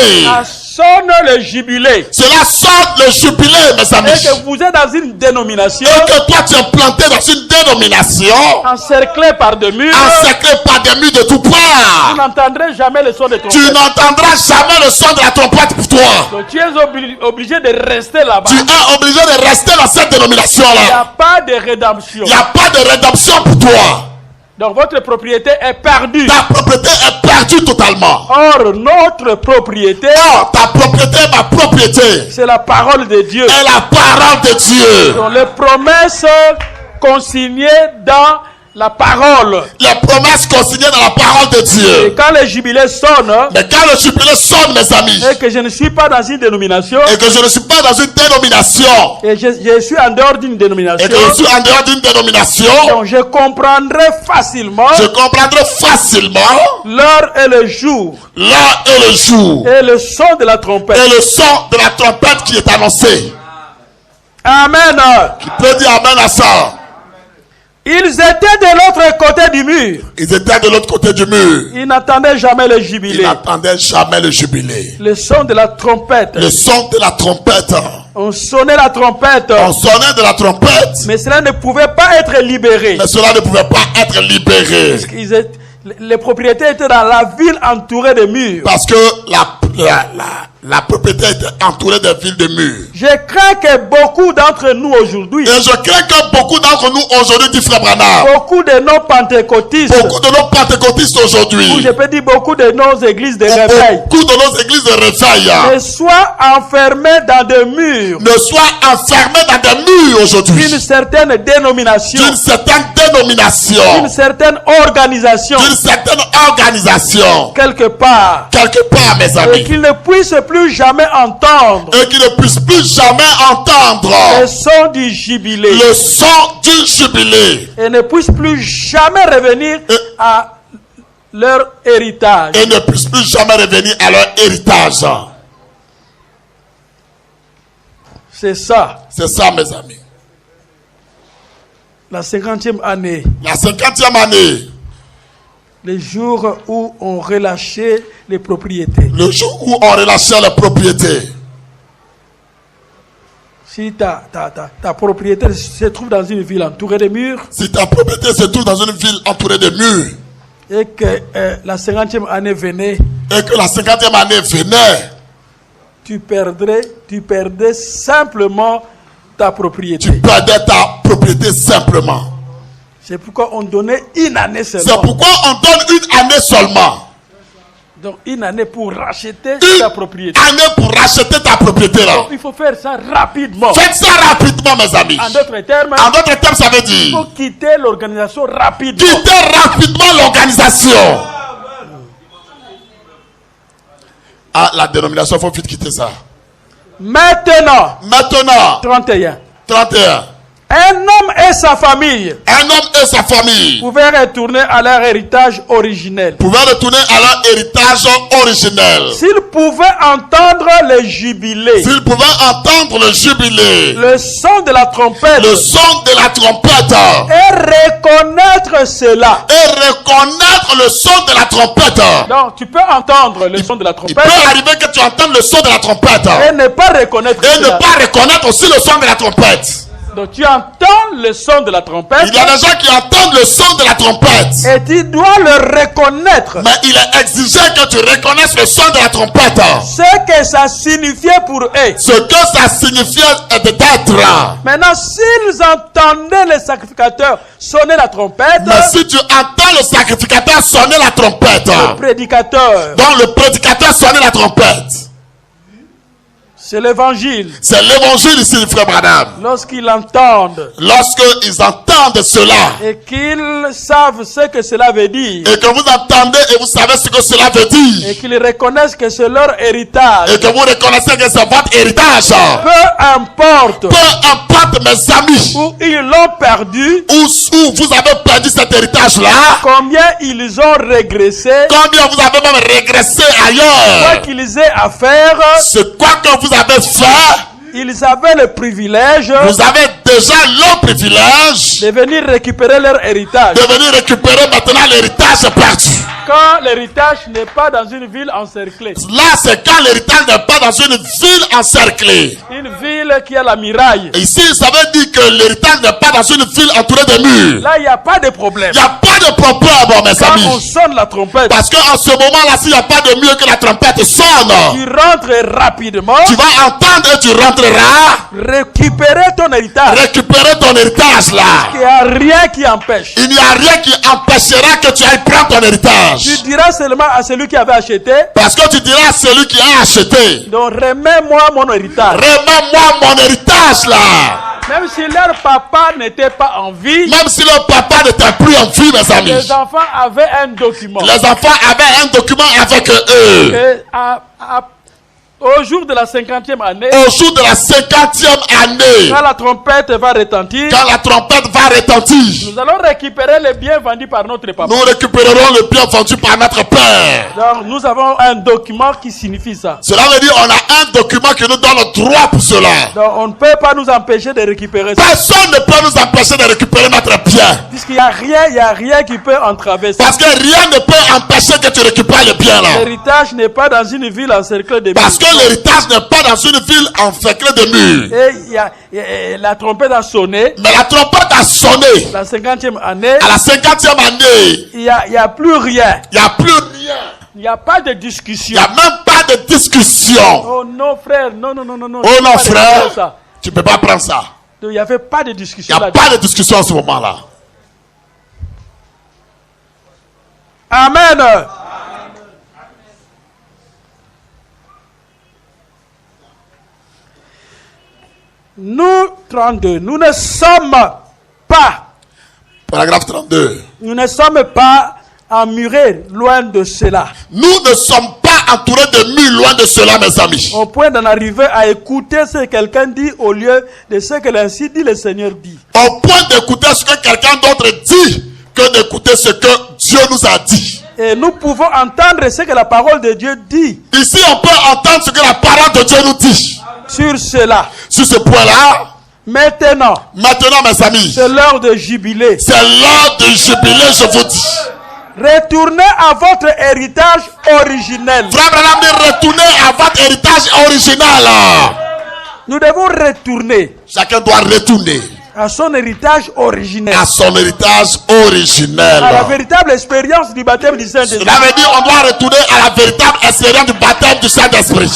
sonne le jubilé, cela sonne le jubilé, mes amis. et que vous êtes dans une dénomination Et que toi tu es planté dans une dénomination, encerclée par des murs, encerclé par des murs de tout vous part, n'entendrez jamais le son de tu trompette. n'entendras jamais le son de la trompette pour toi. Donc tu es obligé de rester là-bas. Tu es obligé de rester dans cette Il n'y dénomination-là. a pas de rédemption. Il n'y a pas de rédemption pour toi. Donc votre propriété est perdue. Ta propriété est perdue totalement. Or, notre propriété, Or, ta propriété, ma propriété, c'est la parole de Dieu. est la parole de Dieu. Donc les promesses consignées dans la parole. Les promesses consignées dans la parole de Et Dieu. quand le jubilé sonne, Mais quand le jubilé sonne, mes amis, et que je ne suis pas dans une dénomination, et que je ne suis pas dans une dénomination, et je suis en dehors d'une et dénomination, que je suis en dehors d'une dénomination, donc je comprendrai facilement je comprendrai facilement l'heure et le jour, l'heure et le jour, et le son de la trompette. et le son de la trompette qui est annoncé. Amen. Qui peut dire amen à ça? Ils étaient de l'autre côté du mur. Ils étaient de l'autre côté du mur. Ils n'attendaient jamais le Ils jubilé. n'attendaient jamais le jubilé. Le son de la trompette. Le son de la trompette. On sonnait la trompette. On sonnait de la trompette, Mais cela ne pouvait pas être libéré. mais cela ne pouvait pas être libéré. Les propriétés étaient dans la ville entourée de murs. Parce que la propriété était entourée de villes de murs. Je crains que beaucoup d'entre nous aujourd'hui, Et je crains que beaucoup d'entre nous aujourd'hui, dit Frère Branham, beaucoup de nos pentecôtistes, beaucoup de nos pentecôtistes ou aujourd'hui, je peux dire beaucoup de nos églises de réveil, beaucoup de nos églises de réveil, ne soient enfermés dans des murs ne soient enfermés dans des murs aujourd'hui. d'une certaine dénomination, D'une certaine dénomination, d'une certaine organisation, d'une certaine organisation, quelque part, quelque part, mes et amis, qu'ils ne puissent plus jamais entendre et qui ne puissent plus jamais entendre le son du jubilé, le son du jubilé et ne puissent plus jamais revenir à leur héritage. et ne puissent plus jamais revenir à leur héritage. C'est ça, C'est ça, mes amis. la 50e année, La 50e année, le jour où on relâchait les propriétés. le jour où on relâchait les propriétés. Si ta propriété se trouve dans une ville entourée de murs, Si ta propriété se trouve dans une ville entourée de murs et que la 50e année venait, et que la 50e année venait, tu perdais simplement ta propriété. tu perdais ta propriété simplement. C'est pourquoi on donnait une année C'est seulement. pourquoi on donne une année seulement. Donc une année pour racheter Une ta propriété. année pour racheter ta propriété là. Donc, il faut faire ça rapidement. Faites ça rapidement, mes amis. En d'autres termes, En d'autres termes, ça veut il dire faut quitter l'organisation rapidement. quitter rapidement l'organisation. Ah, la dénomination, il faut vite quitter ça. Maintenant, 31. Un homme et sa famille pouvaient retourner à leur héritage originel. S'ils pouvaient entendre le jubilé, le son de la trompette, et reconnaître cela. le son de la trompette. Donc tu peux entendre le son de la trompette. Il peut arriver que tu entendes le son de la trompette. Et ne pas reconnaître Et cela. ne pas reconnaître aussi le son de la trompette. Donc tu entends le son de la trompette. Il y a des gens qui entendent le son de la trompette. Et tu dois le reconnaître. Mais il est exigé que tu reconnaisses le son de la trompette. Ce que ça signifiait pour eux. Ce que ça signifiait d'être. Maintenant, s'ils entendaient le sacrificateur sonner la trompette. Mais si tu entends le sacrificateur sonner la trompette. Le prédicateur. Donc le prédicateur sonner la trompette. C'est l'évangile. C'est l'évangile ici, frère Branham. Lorsqu'ils entendent. Lorsqu'ils entendent cela. Et qu'ils savent ce que cela veut dire. Et que vous entendez et vous savez ce que cela veut dire. Et qu'ils reconnaissent que c'est leur héritage. Et que vous reconnaissez que c'est votre héritage. Peu importe. Peu importe, mes amis. Où ils l'ont perdu. Où vous avez perdu cet héritage-là. Combien ils ont régressé. Combien vous avez même régressé ailleurs. Quoi qu'ils aient à faire. C'est quoi que vous avez fait. Ils avaient le privilège. Vous avez déjà le privilège. De venir récupérer leur héritage. De venir récupérer maintenant l'héritage perdu. Quand l'héritage n'est pas dans une ville encerclée. Là, c'est quand l'héritage n'est pas dans une ville encerclée. Une ville qui a la muraille. Ici, ça veut dire que l'héritage n'est pas dans une ville entourée de murs. Là, il n'y a pas de problème. Il n'y a pas de problème, mes amis. Quand on sonne la trompette. Parce qu'en ce moment-là, s'il n'y a pas de mieux que la trompette sonne. Tu rentres rapidement. Tu vas entendre et tu rentreras. Récupérer ton héritage. Récupérer ton héritage là. Il n'y a rien qui empêche. Il n'y a rien qui empêchera que tu ailles prendre ton héritage. Tu diras seulement à celui qui avait acheté. Parce que tu diras à celui qui a acheté. Donc remets-moi mon héritage. Remets-moi mon héritage là. Même si leur papa n'était pas en vie. Même si leur papa n'était plus en vie, mes amis. Les enfants avaient un document. Les enfants avaient un document avec eux. Et au jour de la 50e année. Au jour de la 50e année. Quand la trompette va retentir. Quand la trompette va retentir. Nous allons récupérer les biens vendus par notre papa. Nous récupérerons les biens vendus par notre père. Donc nous avons un document qui signifie ça. Cela veut dire on a un document qui nous donne le droit pour cela. Donc on ne peut pas nous empêcher de récupérer ça. Personne ne peut nous empêcher de récupérer notre bien. Puisqu'il n'y a rien qui peut entraver ça. Parce que rien ne peut empêcher que tu récupères le bien là. L'héritage n'est pas dans une ville encerclée de murs. Parce que l'héritage n'est pas dans une ville encerclée de murs. Et la trompette a sonné. Mais la trompette a sonné. La 50e année. À la 50e année. Il n'y a plus rien. Il n'y a plus rien. Il n'y a pas de discussion. Il n'y a même pas de discussion. Oh non frère, non. Oh non frère, tu ne peux pas prendre ça. Donc, il n'y avait pas de discussion. Il n'y a pas de discussion en ce moment-là. Amen. Nous, 32, nous ne sommes pas. Paragraphe 32. Nous ne sommes pas emmurés loin de cela. Nous ne sommes pas entourés de murs loin de cela, mes amis. Au point d'en arriver à écouter ce que quelqu'un dit au lieu de ce que l'ainsi dit le Seigneur dit. Au point d'écouter ce que quelqu'un d'autre dit que d'écouter ce que Dieu nous a dit. Et nous pouvons entendre ce que la parole de Dieu dit. Ici, on peut entendre ce que la parole de Dieu nous dit. Sur cela. Sur ce point-là. Maintenant, mes amis. C'est l'heure de jubilé. C'est l'heure de jubilé, je vous dis. Retournez à votre héritage originel. Frère Branham dit retournez à votre héritage original. Nous devons retourner. Chacun doit retourner. À son héritage originel. À son héritage originel. À la véritable expérience du baptême du Saint-Esprit. Cela veut dire on doit retourner à la véritable expérience du baptême du Saint-Esprit.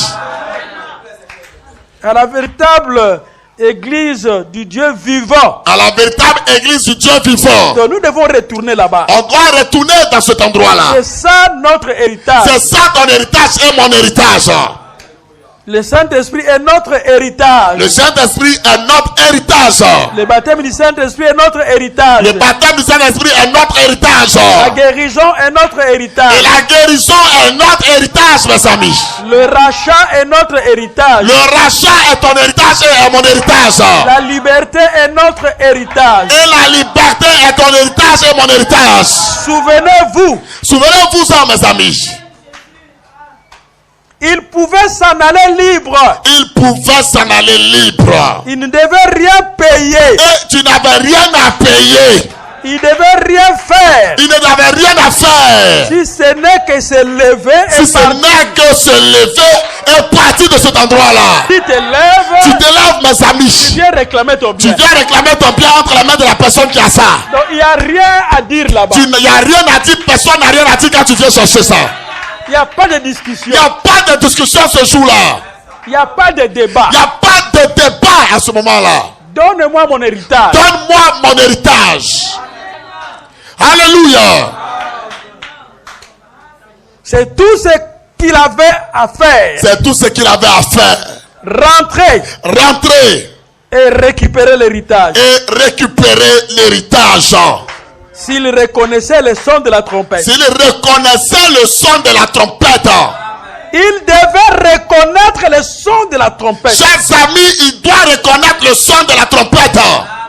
À la véritable église du Dieu vivant. À la véritable église du Dieu vivant. Donc nous devons retourner là-bas. On doit retourner dans cet endroit-là. C'est ça notre héritage. C'est ça ton héritage et mon héritage. Le Saint-Esprit est notre héritage. Le Saint-Esprit est notre héritage. Le baptême du Saint-Esprit est notre héritage. Le baptême du Saint-Esprit est notre héritage. La guérison est notre héritage. Et la guérison est notre héritage, mes amis. Le rachat est notre héritage. Le rachat est ton héritage et est mon héritage. La liberté est notre héritage. Et la liberté est ton héritage et mon héritage. Souvenez-vous. Souvenez-vous ça, mes amis. Il pouvait s'en aller libre. Il pouvait s'en aller libre. Il ne devait rien payer. Et tu n'avais rien à payer. Il ne devait rien faire. Il n'avait rien à faire. Si ce n'est que se lever Si et ce partir. n'est que se lever et partir de cet endroit-là. Tu te lèves. Tu te lèves, mes Tu amis. viens réclamer ton Tu bien. viens réclamer ton bien entre les mains de la personne qui a ça. Donc il n'y a rien à dire là-bas. Il n'y a rien à dire, personne n'a rien à dire quand tu viens chercher ça. Il n'y a pas de discussion. Il n'y a pas de discussion ce jour-là. Il n'y a pas de débat. Il n'y a pas de débat à ce moment-là. Donne-moi mon héritage. Donne-moi mon héritage. Alléluia. C'est tout ce qu'il avait à faire. C'est tout ce qu'il avait à faire. Rentrer Rentrer et récupérer l'héritage. et récupérer l'héritage. S'il reconnaissait le son de la trompette. S'il reconnaissait le son de la trompette. Il devait reconnaître le son de la trompette. Chers amis, il doit reconnaître le son de la trompette.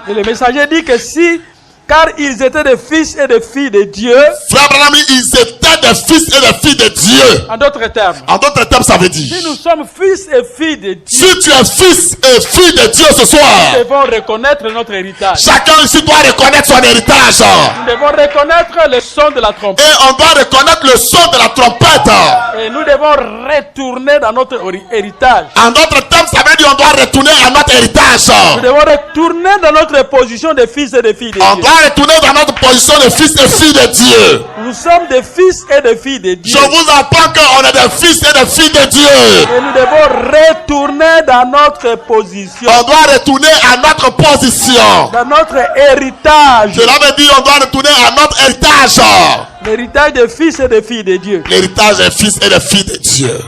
Et le messager dit que si, car ils étaient des fils et des filles de Dieu, Frère Branham, ils étaient des fils et des filles de Dieu. en d'autres termes, En d'autres termes, ça veut dire, si nous sommes fils et filles de Dieu, si tu es fils et fille de Dieu ce nous soir, devons reconnaître notre héritage. chacun ici doit reconnaître son héritage. Nous devons reconnaître le son de la trompette. Et on doit reconnaître le son de la trompette. Et nous devons retourner dans notre héritage. En d'autres termes, ça veut dire on doit retourner à notre héritage. Nous devons retourner dans notre position de fils et de filles de On Dieu. doit retourner dans notre position de fils et filles de Dieu. Nous sommes des fils et des filles de Dieu. Je vous apprends qu'on est des fils et des filles de Dieu. Et nous devons retourner dans notre position. On doit retourner à notre position. Dans notre héritage. Cela veut dire on doit retourner à notre héritage. L'héritage des fils et des filles de Dieu. L'héritage des fils et des filles de Dieu.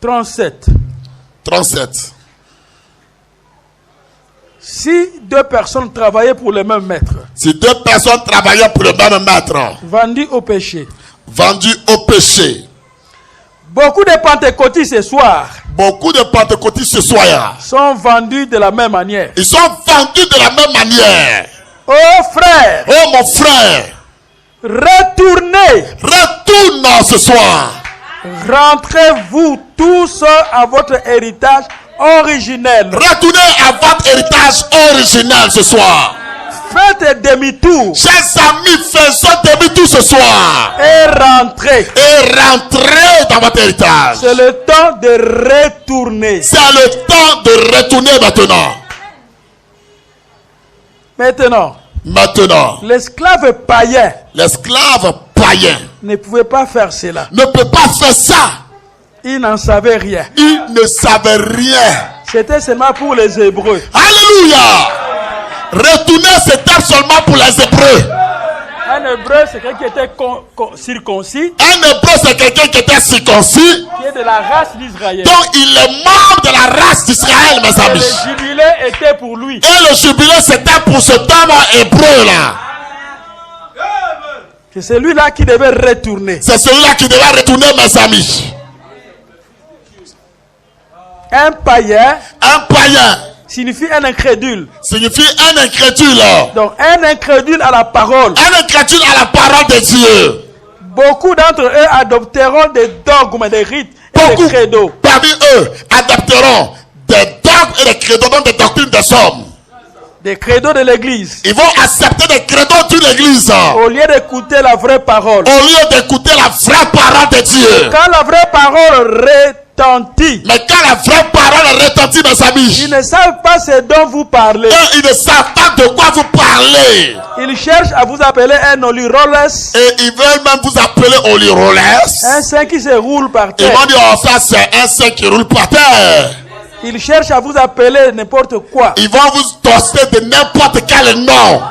« 37. Si deux personnes travaillaient pour le même maître, Si deux personnes travaillaient pour le même maître, vendus au péché, vendus au péché, beaucoup de pentecôtistes ce soir beaucoup de pentecôtistes ce soir, sont vendus de la même manière. ils sont vendus de la même manière. Oh frère, Oh mon frère, retournez, retourne ce soir. rentrez-vous tous à votre héritage originel. Retournez à votre héritage originel ce soir. Faites demi-tour Chers amis, faisons demi-tour ce soir. et rentrez. Et rentrez dans votre héritage. C'est le temps de retourner. C'est le temps de retourner maintenant. Maintenant, Maintenant, l'esclave païen l'esclave païen ne pouvait pas faire cela. ne peut pas faire ça. Il n'en savait rien. Il ne savait rien. C'était seulement pour les Hébreux. Alléluia. Retourner, c'était seulement pour les Hébreux. Un Hébreu, c'est quelqu'un qui était circoncis, Un Hébreu, c'est quelqu'un qui était circoncis. qui est de la race d'Israël. Donc, il est membre de la race d'Israël, mes Et amis. le jubilé était pour lui. Et le jubilé, c'était pour cet homme hébreu-là. C'est celui-là qui devait retourner. C'est celui-là qui devait retourner, mes amis. Un païen Un païen signifie un incrédule. signifie un incrédule. Donc un incrédule à la parole. Un incrédule à la parole de Dieu. Beaucoup d'entre eux adopteront des dogmes, des rites et Beaucoup des credos. parmi eux adapteront des dogmes et des credos, donc des doctrines des hommes. Des credos de l'église. Ils vont accepter des credos de l'église Au lieu d'écouter la vraie parole. au lieu d'écouter la vraie parole de Dieu. Quand la vraie parole retentit, Mais quand la vraie parole retentit, mes amis, ils ne savent pas ce dont vous parlez. eux, ils ne savent pas de quoi vous parlez. Ils cherchent à vous appeler un oliroles, Et ils veulent même vous appeler Holy Rollers. un saint qui se roule par Ils terre. vont dire, oh, ça c'est un saint qui roule par terre. Ils cherchent à vous appeler n'importe quoi. Ils vont vous toaster de n'importe quel nom.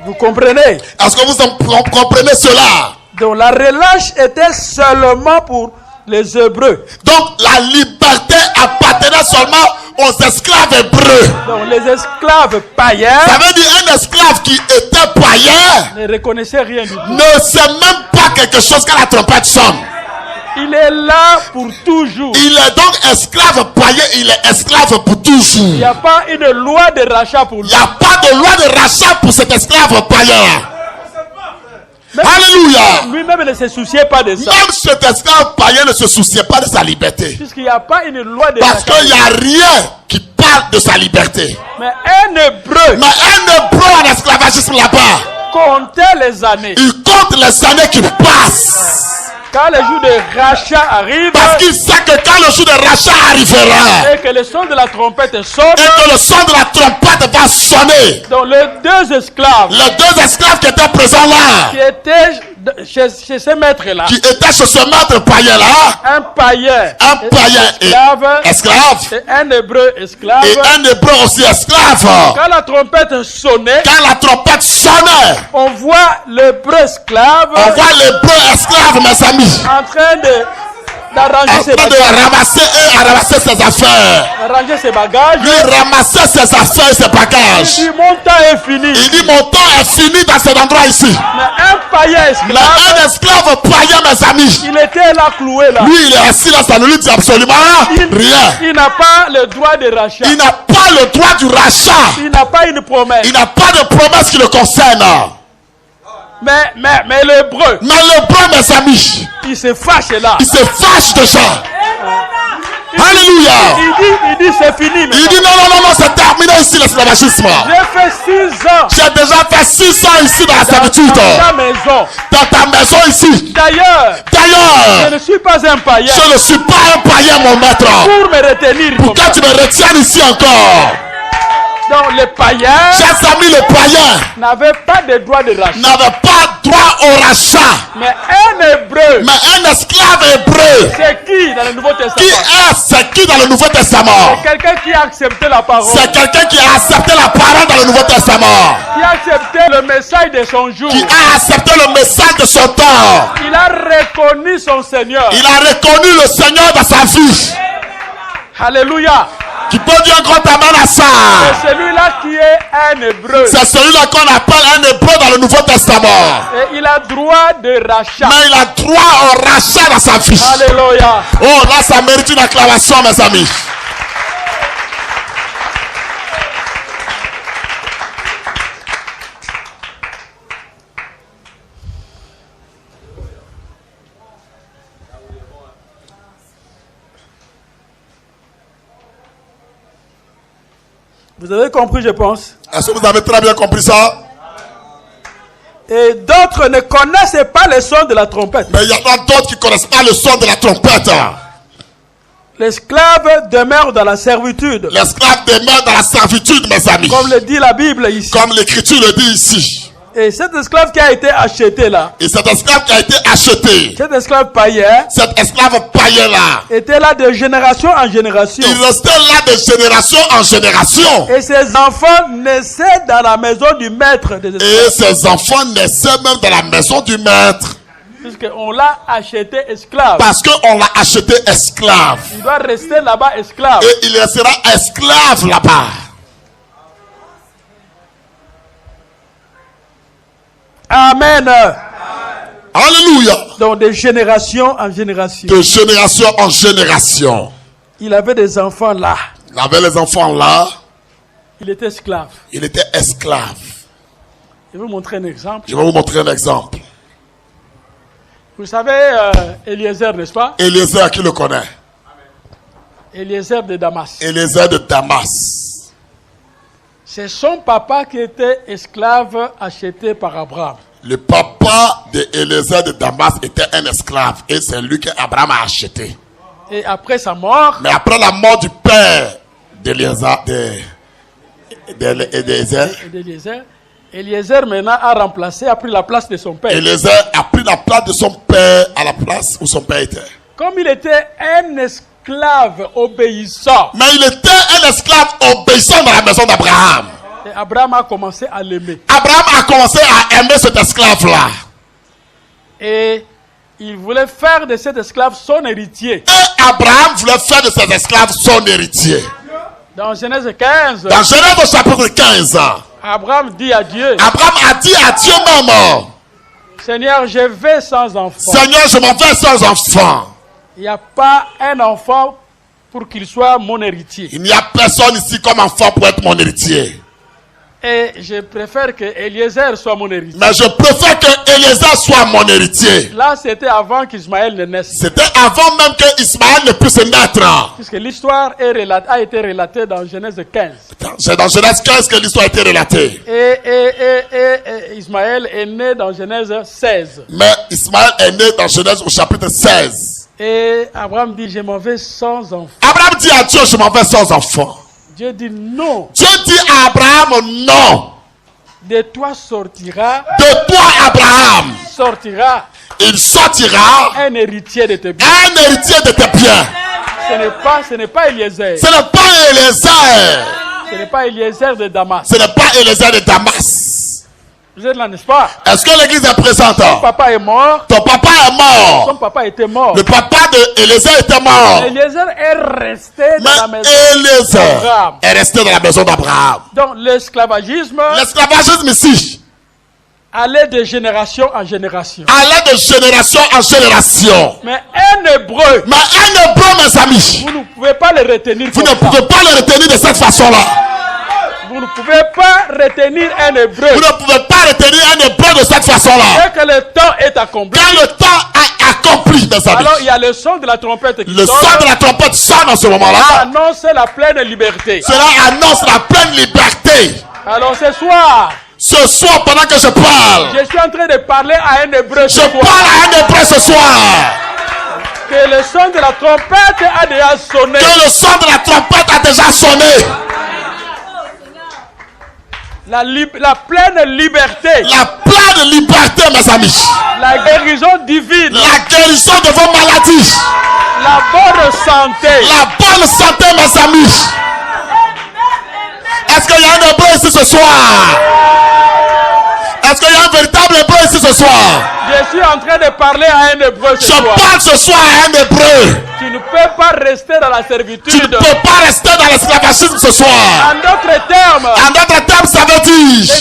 Vous comprenez? Est-ce que vous comprenez cela? Donc la relâche était seulement pour les Hébreux. Donc la liberté appartenait seulement aux esclaves hébreux. Donc les esclaves païens Ça veut dire un esclave qui était païen ne reconnaissaient rien du tout. ne sait même pas quelque chose quand la trompette sonne. Il est là pour toujours. Il est donc esclave païen, il est esclave pour Il n'y toujours. a pas une loi de rachat pour Il lui. n'y a pas de loi de rachat pour cet esclave païen. Alléluia. Lui-même ne se souciait pas de ça. Même cet esclave païen ne se souciait pas de sa liberté. Puisqu'il n'y a pas une loi de Parce rachat. qu'il n'y a rien qui parle de sa liberté. Mais un Hébreu Mais un hébreu en esclavagisme là-bas, comptait les années. il compte les années qui passent. Quand le jour de rachat arrive Parce qu'il sait que quand le jour de rachat arrivera, et que le son de la trompette sonne, et que le son de la trompette va sonner, donc les deux esclaves les deux esclaves qui étaient présents là, qui étaient chez ces maîtres-là, qui étaient chez ce maître païen-là, un païen et esclave esclave, et un hébreu esclave, et un hébreu aussi esclave, quand la trompette sonnait, quand la trompette sonnait, on voit l'hébreu esclave on voit l'hébreu esclave, mes amis, en train d'arranger en ses train de ramasser ses affaires. ses bagages. Lui ramasser ses affaires et ses bagages. Il dit, mon temps est fini. Il dit mon temps est fini dans cet endroit ici. Mais un païen Mais esclave, un esclave païen, mes amis, il était là cloué là. lui il est assis là, ça ne lui dit absolument rien. Il n'a pas le droit de rachat. Il n'a pas le droit du rachat. Il n'a pas une promesse. Il n'a pas de promesse qui le concerne. Mais l'hébreu, Mais l'hébreu, mes amis, il se fâche là. il se fâche déjà. Alléluia. Il dit c'est fini. Il dit non, c'est terminé ici l'esclavagisme. J'ai fait 6 ans J'ai déjà fait 6 ans ici dans la servitude. dans ta maison. Dans ta maison ici. D'ailleurs, je D'ailleurs, ne suis pas un païen je ne suis pas un païen, mon maître. pour me retenir. comme Pourquoi ça. tu me retiens ici encore? Donc les païens Chers amis, les païens n'avaient pas de droit de rachat. n'avaient pas droit au rachat. Mais un hébreu, Mais un esclave hébreu, c'est qui dans le Nouveau qui Testament? c'est qui dans le Nouveau Testament? Quelqu'un qui a accepté la parole, C'est quelqu'un qui a accepté la parole dans le Nouveau Testament. qui a accepté le message de son jour. Qui a accepté le message de son temps. Il a reconnu son Seigneur. Il a reconnu le Seigneur dans sa vie. Alléluia. Qui peut dire un grand amen à ça? C'est celui-là qui est un hébreu. C'est celui-là qu'on appelle un hébreu dans le Nouveau Testament. Et il a droit de rachat. Mais il a droit au rachat dans sa vie. Alléluia. Oh, là, ça mérite une acclamation, mes amis. Vous avez compris, je pense. Est-ce que vous avez très bien compris ça? Et d'autres ne connaissent pas le son de la trompette. Mais il y en a d'autres qui ne connaissent pas le son de la trompette. L'esclave demeure dans la servitude. L'esclave demeure dans la servitude, mes amis. Comme le dit la Bible ici. Comme l'Écriture le dit ici. Et cet esclave qui a été acheté là, Et cet esclave qui a été acheté, cet esclave païen, cet esclave païen-là, était là de génération en génération. il restait là de génération en génération. Et ses enfants naissaient dans la maison du maître des esclaves. Et ses enfants naissaient même dans la maison du maître. Puisqu'on l'a acheté esclave. Parce qu'on l'a acheté esclave. Il doit rester là-bas esclave. Et il restera esclave là-bas. Amen. Alléluia. Donc de génération en génération. De génération en génération. Il avait des enfants là. Il avait les enfants là. Il était esclave. Il était esclave. Je vais vous montrer un exemple. Je vais vous montrer un exemple. Vous savez Eliezer, n'est-ce pas? Eliezer, qui le connaît? Eliezer de Damas. Eliezer de Damas. C'est son papa qui était esclave acheté par Abraham. Le papa de Eliezer de Damas était un esclave. Et c'est lui qu'Abraham a acheté. Et après sa mort, Mais après la mort du père d'Eliezer, d'Eliezer, Eliezer maintenant a pris la place de son père. Eliezer a pris la place de son père à la place où son père était. Comme il était un esclave obéissant, Mais il était un esclave obéissant dans la maison d'Abraham. Et Abraham a commencé à l'aimer. Abraham a commencé à aimer cet esclave-là. Et il voulait faire de cet esclave son héritier. Et Abraham voulait faire de cet esclave son héritier. Dans Genèse 15, Dans Genèse au chapitre 15, Abraham dit à Dieu, Abraham a dit à Dieu même, Seigneur, je vais sans enfant. Seigneur, je m'en vais sans enfant. Il n'y a pas un enfant pour qu'il soit mon héritier. Il n'y a personne ici comme enfant pour être mon héritier. Et je préfère que Eliezer soit mon héritier. Mais je préfère que Eliezer soit mon héritier. Là, c'était avant qu'Ismaël ne naisse. C'était avant même que Ismaël ne puisse naître. Puisque l'histoire a été relatée dans Genèse 15. C'est dans Genèse 15 que l'histoire a été relatée. Et Ismaël est né dans Genèse 16. Mais Ismaël est né dans Genèse au chapitre 16. Et Abraham dit, je m'en vais sans enfant. Abraham dit à Dieu, je m'en vais sans enfant. Dieu dit non. Dieu dit à Abraham, non. De toi sortira. De toi, Abraham, il sortira un héritier de tes biens. un héritier de tes biens. Ce n'est pas Eliezer. Ce n'est pas Eliezer. Ce n'est pas Eliezer de Damas. Ce n'est pas Eliezer de Damas. Vous êtes là, n'est-ce pas? Est-ce que l'église est présente? Ton papa est mort. Ton papa est Son mort. papa était mort. Le papa de Eliezer était mort. Eliezer est resté dans la Mais maison Eliezer d'Abraham. est resté dans la maison d'Abraham. Donc l'esclavagisme L'esclavagisme ici allait de génération en génération. allait de génération en génération. Mais un hébreu, Mais un hébreu, mes amis, vous ne pouvez pas le retenir vous comme ne pouvez ça. pas le retenir de cette façon-là. Vous ne pouvez pas retenir un hébreu. Vous ne pouvez pas retenir un hébreu de cette façon-là. Dès que le temps est accompli, Quand le temps est accompli, mes amis, alors il y a le son de la trompette qui le son sonne. de la trompette sonne en ce Ça moment-là. annonce la pleine liberté. Cela annonce la pleine liberté. Alors ce soir, Ce soir, pendant que je parle, je suis en train de parler à un hébreu ce je soir. parle à un hébreu ce soir. Que le son de la trompette a déjà sonné. Que le son de la trompette a déjà sonné. La pleine liberté. La pleine liberté, mes amis. La guérison divine. La guérison de vos maladies. La bonne santé. La bonne santé, mes amis. Est-ce qu'il y a un hébreu ici ce soir? Est-ce qu'il y a un véritable hébreu ici ce soir? Je suis en train de parler à un hébreu ce Je soir. parle ce soir à un hébreu. Tu ne peux pas rester dans la Tu ne servitude. peux pas rester dans l'esclavagisme ce soir. En d'autres termes, En d'autres termes, ça veut dire,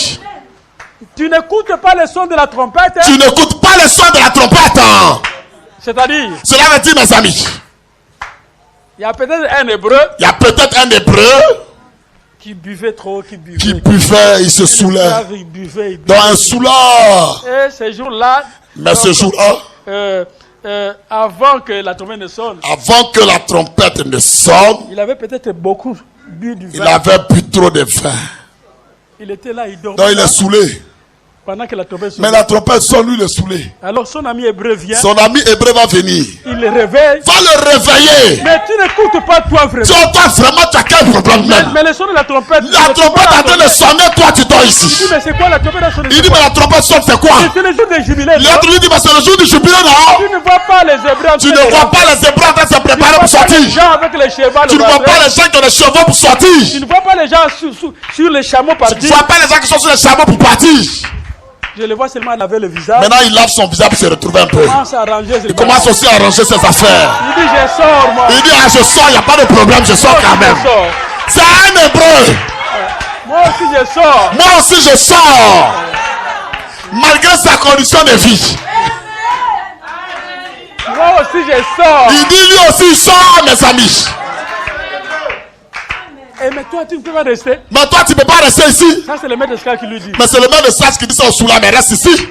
tu n'écoutes pas le son de la trompette. tu n'écoutes pas le son de la trompette. C'est-à-dire, Cela veut dire, mes amis, il y a peut-être un hébreu il y a peut-être un hébreu qui buvait trop, qui buvait. qui buvait, il se saoulait Il buvait, il buvait. dans un soulard. Et ce jour-là, Mais ce jour-là, avant que la trompette ne sonne, avant que la trompette ne sonne, il avait peut-être beaucoup bu du il vin. avait bu trop de vin. Il était là, il dormait Donc il est saoulé. pendant que la trompette Mais sonne. la trompette sonne, lui il est saoulé. Alors son ami hébreu vient, Son ami hébreu va venir. il le réveille. Va le réveiller. Mais tu n'écoutes pas toi Tu vraiment. entends vraiment, tu as quel problème même? Mais le son de la trompette. La trompette est en train de sonner, toi tu dors Il dit, ici. mais c'est quoi la trompette a sonné? Il dit, mais la trompette sonne, c'est quoi? C'est le jour des jubilés. non? L'autre lui dit, mais c'est le jour du jubilé, non? Tu ne vois pas les hébreux en Tu train ne de vois rentrer. pas les hébreux en train de se Tu ne préparer vois pour pas les sortir. gens avec les chevaux. Tu ne vois pas les gens qui ont les chevaux pour Tu sortir. ne vois pas les gens sur les chameaux Tu ne partis. vois pas les gens qui sont sur les chameaux pour partir. Je le vois seulement laver le visage. Maintenant, il lave son visage pour se retrouver un peu. Il commence à arranger ses Il commence aussi à arranger ses affaires. Il dit, je sors, moi. Il dit, ah, je sors, il n'y a pas de problème, je sors quand même. Je sors. C'est un hébreu. Moi aussi, je sors. Moi aussi, je sors. Malgré sa condition de vie. Moi aussi, je sors. Il dit, lui aussi, il sort, mes amis. Et mais toi, tu ne peux pas rester. Mais toi, tu ne peux pas rester ici. Ça, c'est le maître esclave qui lui dit. Mais c'est le maître de sage qui dit ça au soula, mais reste ici.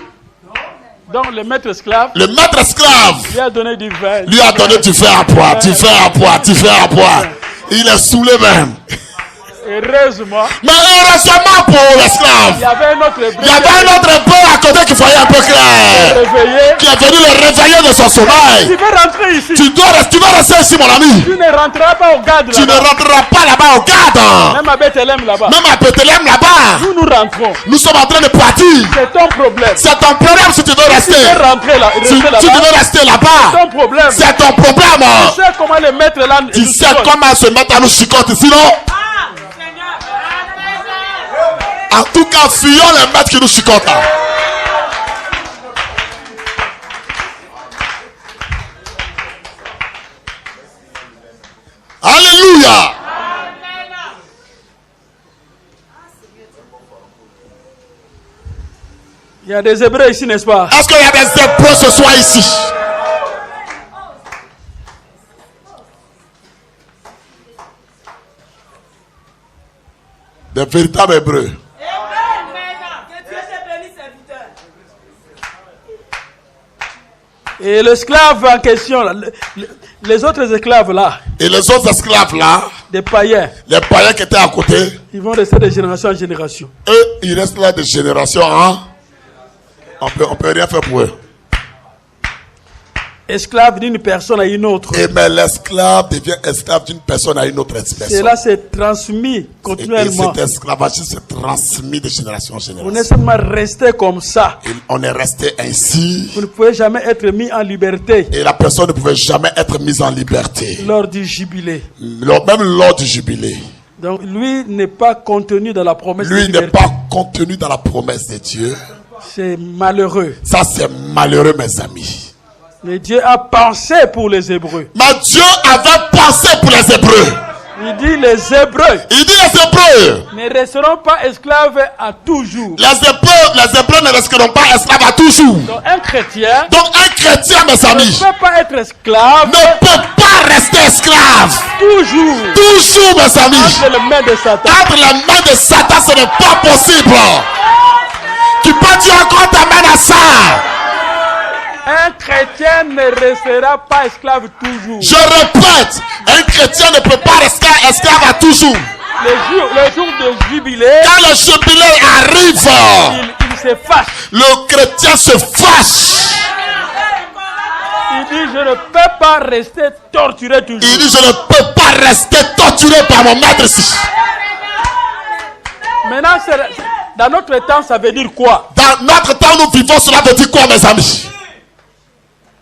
Donc, le maître esclave Le maître esclave lui a donné du vin. lui a donné du fer à poids, du fer à poids, du fer à poids. Il est saoulé même. Heureusement, Mais heureusement pour il y l'esclave, avait un autre hébreu il y avait un autre hébreu à côté qui voyait un peu clair, réveillé. qui est venu le réveiller de son Tu sommeil. veux rentrer ici. Tu vas rester ici, mon ami. Tu ne rentreras pas au garde Tu ne là-bas. rentreras pas là-bas au garde. Même à Bethléem là-bas. Même à Bethléem là-bas. Nous rentrons. Nous sommes en train de partir. C'est ton problème. C'est ton problème si tu veux Tu rester. veux rentrer là, Si rester tu là-bas. veux rester là-bas, C'est ton problème. c'est ton problème. Tu sais comment le mettre là. Tu sais comment se mettre à nous chicoter, sinon En tout cas, fuyons les maîtres qui nous chicotent là. Alléluia. Il y a des Hébreux ici, n'est-ce pas? Est-ce qu'il y a des Hébreux ce soir ici? Des véritables Hébreux. Et l'esclave en question, là, les autres esclaves là, Et les autres esclaves là, des païens, les païens qui étaient à côté, ils vont rester de génération en génération. eux, ils restent là de génération en. On peut rien faire pour eux. Esclave d'une personne à une autre. Et mais l'esclave devient esclave d'une personne à une autre personne. Cela s'est transmis Et continuellement. cet esclavagisme s'est transmis de génération en Vous n'êtes génération. seulement resté comme ça. Et on est resté ainsi. Vous ne pouvez jamais être mis en liberté Et la personne ne pouvait jamais être mise en liberté. lors du jubilé. Même lors du jubilé. Donc lui n'est pas contenu dans la promesse de Lui n'est liberté. pas contenu dans la promesse de Dieu. C'est malheureux. Ça, c'est malheureux, mes amis. Mais Dieu a pensé pour les Hébreux. Mais Dieu avait pensé pour les Hébreux. Il dit les Hébreux Il dit les Hébreux. ne resteront pas esclaves à toujours. Les Hébreux ne resteront pas esclaves à toujours. Donc un chrétien Donc un chrétien, mes ne amis, peut pas être esclave ne peut pas rester esclave. toujours Toujours, mes amis. entre les mains de Satan. Entre les mains de Satan, ce n'est pas possible. Tu peux dire encore t'amènes à ça. Un chrétien ne restera pas esclave toujours. Je répète, un chrétien ne peut pas rester esclave à toujours. Le jour de jubilé, Quand le jubilé arrive, il se fâche. le chrétien se fâche. Il dit je ne peux pas rester torturé toujours. Il dit, je ne peux pas rester torturé par mon maître ici. Maintenant, dans notre temps, ça veut dire quoi? Dans notre temps, nous vivons, cela veut dire quoi, mes amis?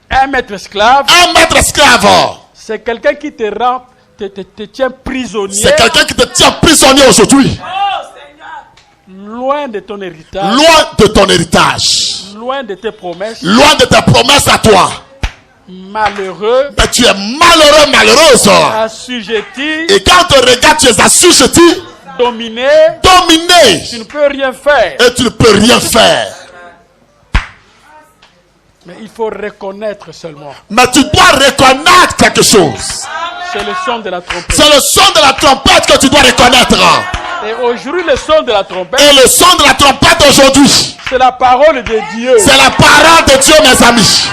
Un maître esclave, Un maître esclave, c'est quelqu'un qui te rend, te tient prisonnier, c'est quelqu'un qui te tient prisonnier aujourd'hui. loin de ton héritage, Loin de ton héritage. loin de tes promesses, Loin de tes promesses à toi. malheureux, Mais tu es malheureux, malheureuse. assujetti, Et quand on te regarde, tu es assujetti, dominé, dominé. tu ne peux rien faire. Et tu ne peux rien faire. Mais il faut reconnaître seulement. Mais tu dois reconnaître quelque chose. C'est le son de la trompette. C'est le son de la trompette que tu dois reconnaître. Et aujourd'hui, le son de la trompette, Et le son de la trompette aujourd'hui, c'est la parole de Dieu. c'est la parole de Dieu, mes amis.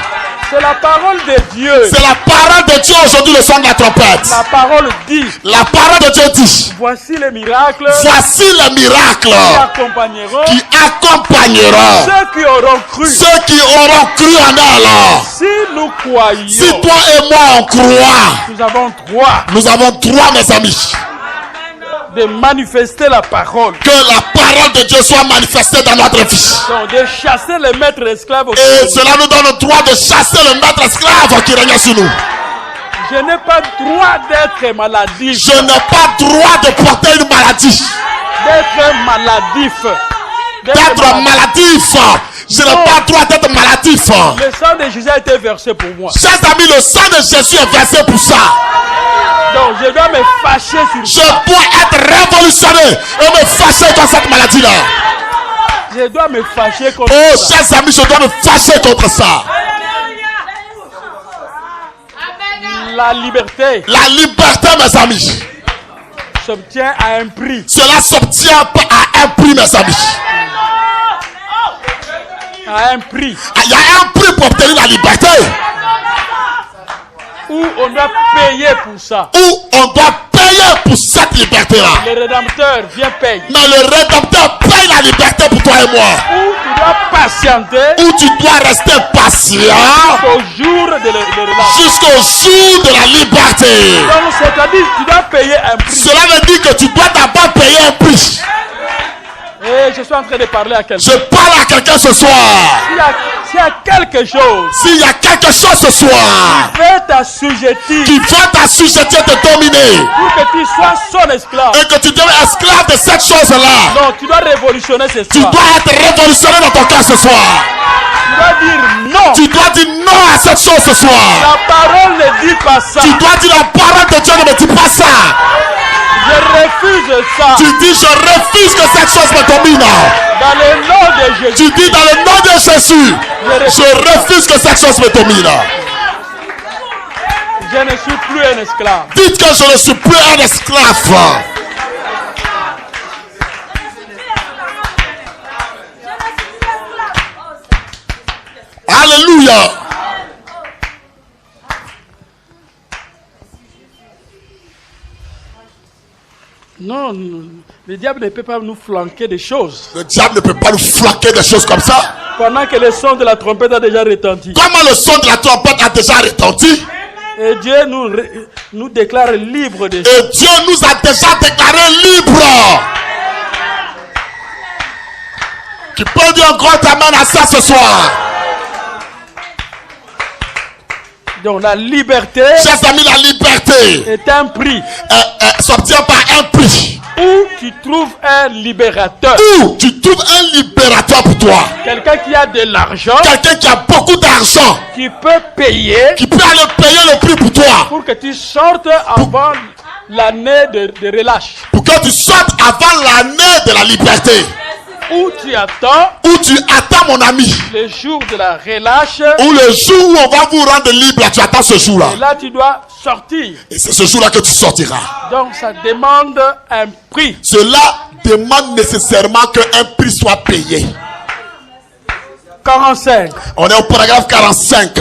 C'est la parole de Dieu. C'est la parole de Dieu aujourd'hui, le son de la trompette. La parole dit, La parole de Dieu dit, voici les miracles voici les miracles qui accompagneront qui accompagneront ceux qui auront cru. ceux qui auront cru en elle. Si nous croyons, Si toi et moi on croit, nous avons droit nous avons droit, mes amis, de manifester la parole. que la parole de Dieu soit manifestée dans notre vie. Donc, de chasser les maîtres esclaves. Et cela nous donne le droit de chasser le maître esclave qui règne sur nous. Je n'ai pas droit d'être maladif. Je n'ai pas droit de porter une maladie, D'être maladif. d'être maladif. Je n'ai pas droit d'être maladif. Le sang de Jésus a été versé pour moi. Chers amis, le sang de Jésus est versé pour ça. Donc je dois me fâcher sur Je ça. dois être révolutionné et me fâcher contre cette maladie-là. Je dois me fâcher contre Oh, ça. chers amis, je dois me fâcher contre ça. La liberté La liberté, mes amis, s'obtient à un prix. cela s'obtient à un prix, mes amis. À un prix Il y a un prix pour obtenir la liberté, où on doit payer pour ça. où on doit payer pour cette liberté-là. Le Rédempteur vient payer. Mais le Rédempteur paye la liberté pour toi et moi. Où tu dois patienter Où tu dois rester patient au jour de relâche. jusqu'au jour de la liberté. Donc c'est-à-dire tu dois payer un prix. Cela veut dire que tu dois d'abord payer un prix. Et je suis en train de parler à quelqu'un. Je parle à quelqu'un ce soir. S'il y a quelque chose S'il y a quelque chose ce soir qui veut t'assujettir, qui veut t'assujettir, te dominer, pour que tu sois son esclave, et que tu deviens esclave de cette chose-là, non, tu dois révolutionner ce tu soir. dois être révolutionné dans ton cœur ce soir. Tu dois dire non. Tu dois dire non à cette chose ce soir. La parole ne dit pas ça. Tu dois dire la parole de Dieu ne me dit pas ça. Je refuse ça. Tu dis je refuse que cette chose me domine. Dans le nom de Jésus. Tu dis dans le nom de Jésus, je refuse que cette chose me domine. Je ne suis plus un esclave. Dites que je ne suis plus un esclave. Alléluia. Non, le diable ne peut pas nous flanquer des choses. Le diable ne peut pas nous flanquer des choses comme ça. Pendant que le son de la trompette a déjà retenti. Comment le son de la trompette a déjà retenti. Et Dieu nous déclare libres de ça. Et Dieu nous a déjà déclarés libres. Tu peux dire un grand amen à ça ce soir. Donc la liberté, Chers amis, la liberté est un prix s'obtient par un prix. où tu trouves un libérateur. Où tu trouves un libérateur pour toi. Quelqu'un qui a de l'argent, Quelqu'un qui a beaucoup d'argent, qui peut payer qui peut aller payer le prix pour toi. pour que tu sortes avant l'année de relâche. Pour que tu sortes avant l'année de la liberté. Où tu attends Où tu attends, mon ami. le jour de la relâche. Ou le jour où on va vous rendre libre, là, tu attends ce jour-là. Et là, tu dois sortir. Et c'est ce jour-là que tu sortiras. Donc, ça demande un prix. Cela demande nécessairement qu'un prix soit payé. 45. On est au paragraphe 45.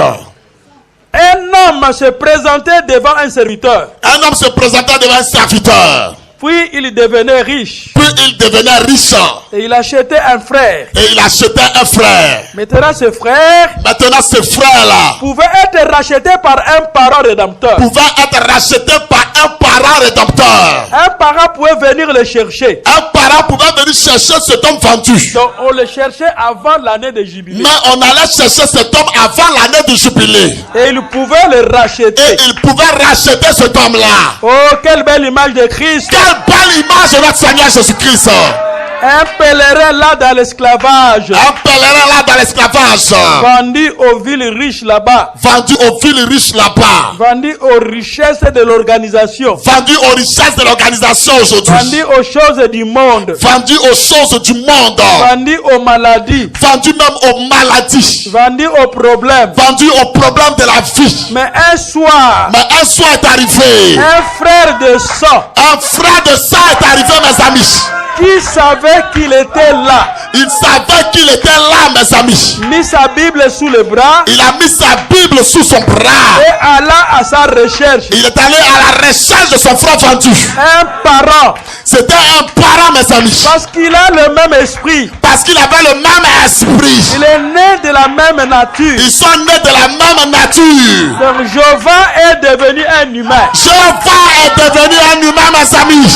Un homme se présentait devant un serviteur. Un homme se présentait devant un serviteur. Puis il devenait riche. Puis il devenait riche. Et il achetait un frère. Et il achetait un frère. Maintenant, ce frère Maintenant, ce frère-là pouvait être racheté par un parent rédempteur. pouvait être racheté par un parent rédempteur. Un parent pouvait venir le chercher. Un parent pouvait venir chercher cet homme vendu. Donc, on le cherchait avant l'année de jubilé. Mais on allait chercher cet homme avant l'année du jubilé. Et il pouvait le racheter. Et il pouvait racheter cet homme-là. Oh, quelle belle image de Christ. Quelle belle image de notre Seigneur Jésus-Christ. Un pèlerin là dans l'esclavage. Un pèlerin là dans l'esclavage. Vendu aux villes riches là-bas. Vendu aux villes riches là-bas. Vendu aux richesses de l'organisation. Vendu aux richesses de l'organisation aujourd'hui. Vendu aux choses du monde. Vendu aux choses du monde. Vendu aux maladies. Vendu même aux maladies. Vendu aux problèmes. Vendu aux problèmes de la vie. Mais un soir, Mais un soir est arrivé. un frère de sang Un frère de sang est arrivé, mes amis. qui savait qu'il était là, Il savait qu'il était là, mes amis. mit sa Bible sous le bras Il a mis sa Bible sous son bras. et alla à sa recherche. Il est allé à la recherche de son frère vendu. Un parent, C'était un parent, mes amis. parce qu'il a le même esprit. Parce qu'il avait le même esprit. Il est né de la même nature. Ils sont nés de la même nature. Donc Jova est devenu un humain Jéhovah est devenu un humain, mes amis.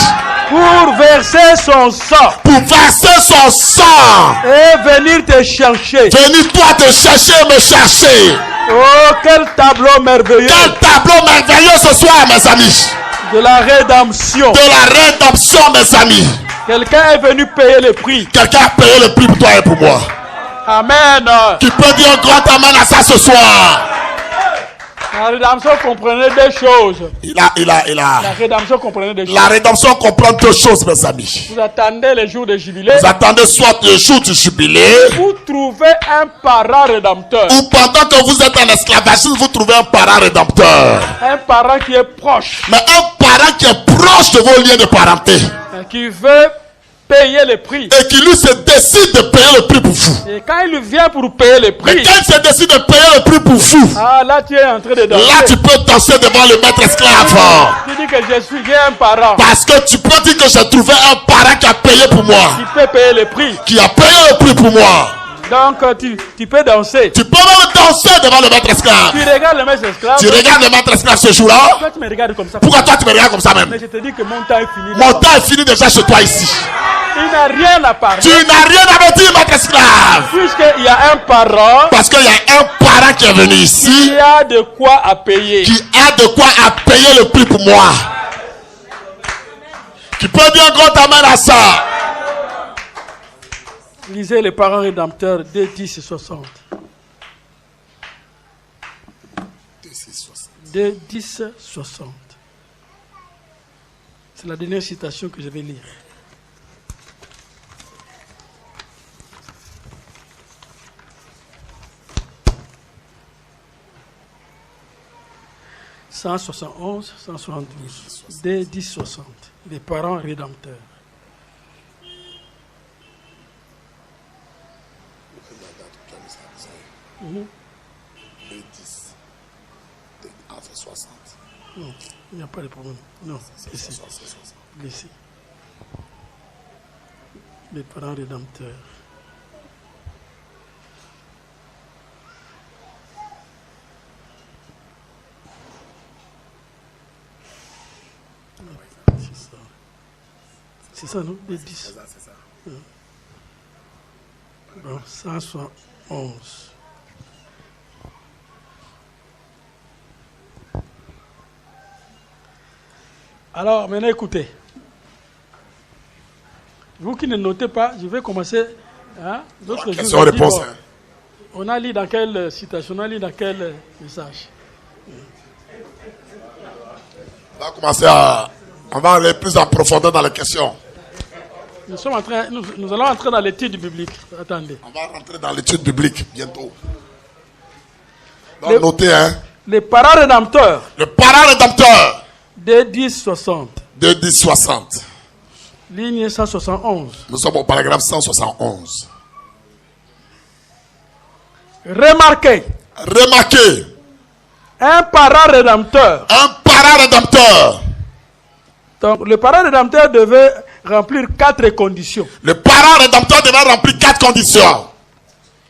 pour verser son sang Pour verser son sang. et venir te chercher. Venez toi te chercher et me chercher. Oh, quel tableau merveilleux Quel tableau merveilleux ce soir, mes amis. de la rédemption. De la rédemption, mes amis. Quelqu'un est venu payer le prix. Quelqu'un a payé le prix pour toi et pour moi. Amen. Tu peux dire un grand amen à ça ce soir. La rédemption comprenait deux choses. La La rédemption comprenait deux choses. La rédemption comprend deux choses, mes amis. Vous attendez le jour de jubilé. Vous attendez soit le jour du jubilé, Vous trouvez un parent rédempteur. ou pendant que vous êtes en esclavagisme, vous trouvez un parent rédempteur. Un parent qui est proche. Mais un parent qui est proche de vos liens de parenté Qui veut payer le prix. et qui lui se décide de payer le prix pour vous. Et quand il vient pour payer le Mais prix, quand il se décide de payer le prix pour vous, ah là tu es en train de danser. là tu peux danser devant le maître esclave. Tu dis que j'ai un parent Parce que tu peux dire que j'ai trouvé un parent qui a payé pour moi. qui peut payer le prix. Qui a payé le prix pour moi. Donc tu peux danser. Tu peux même danser devant le maître esclave. Tu regardes le maître esclave. Tu regardes le maître esclave ce jour-là. Toi tu me regardes comme ça. Pourquoi toi tu me regardes comme ça même? Mais je te dis que mon temps est fini. Mon temps est fini déjà chez toi ici. Il n'a rien à parler. Tu n'as rien à me dire, maître esclave. Puisqu'il y a un parent. Parce qu'il y a un parent qui est venu ici. Qui a de quoi à payer. Qui a de quoi à payer le prix pour moi. Tu peux dire un grand amen à ça. Lisez les parents rédempteurs de 10 et 60. De 10 60. C'est la dernière citation que je vais lire. « 171, 172, D 10 60, les parents rédempteurs. » Non, il n'y a pas de problème. Non, ici. Ici. Les parents rédempteurs. C'est ça, non? Les 10. C'est ça. Bon, 171. Alors, maintenant, écoutez. Vous qui ne notez pas, je vais commencer. Hein, question-réponse. On a lu dans quelle citation, on a lu dans quel message. On va aller plus en profondeur dans les questions. Nous allons entrer dans l'étude biblique. Attendez. On va rentrer dans l'étude biblique bientôt. Donc, notez, hein. Les parents rédempteurs. Le parent rédempteur. De 1060. De 1060. Ligne 171. Nous sommes au paragraphe 171. Remarquez. Un parent rédempteur. Un parent rédempteur. Donc, le parent rédempteur devait remplir 4 conditions. Le parent rédempteur devait remplir 4 conditions.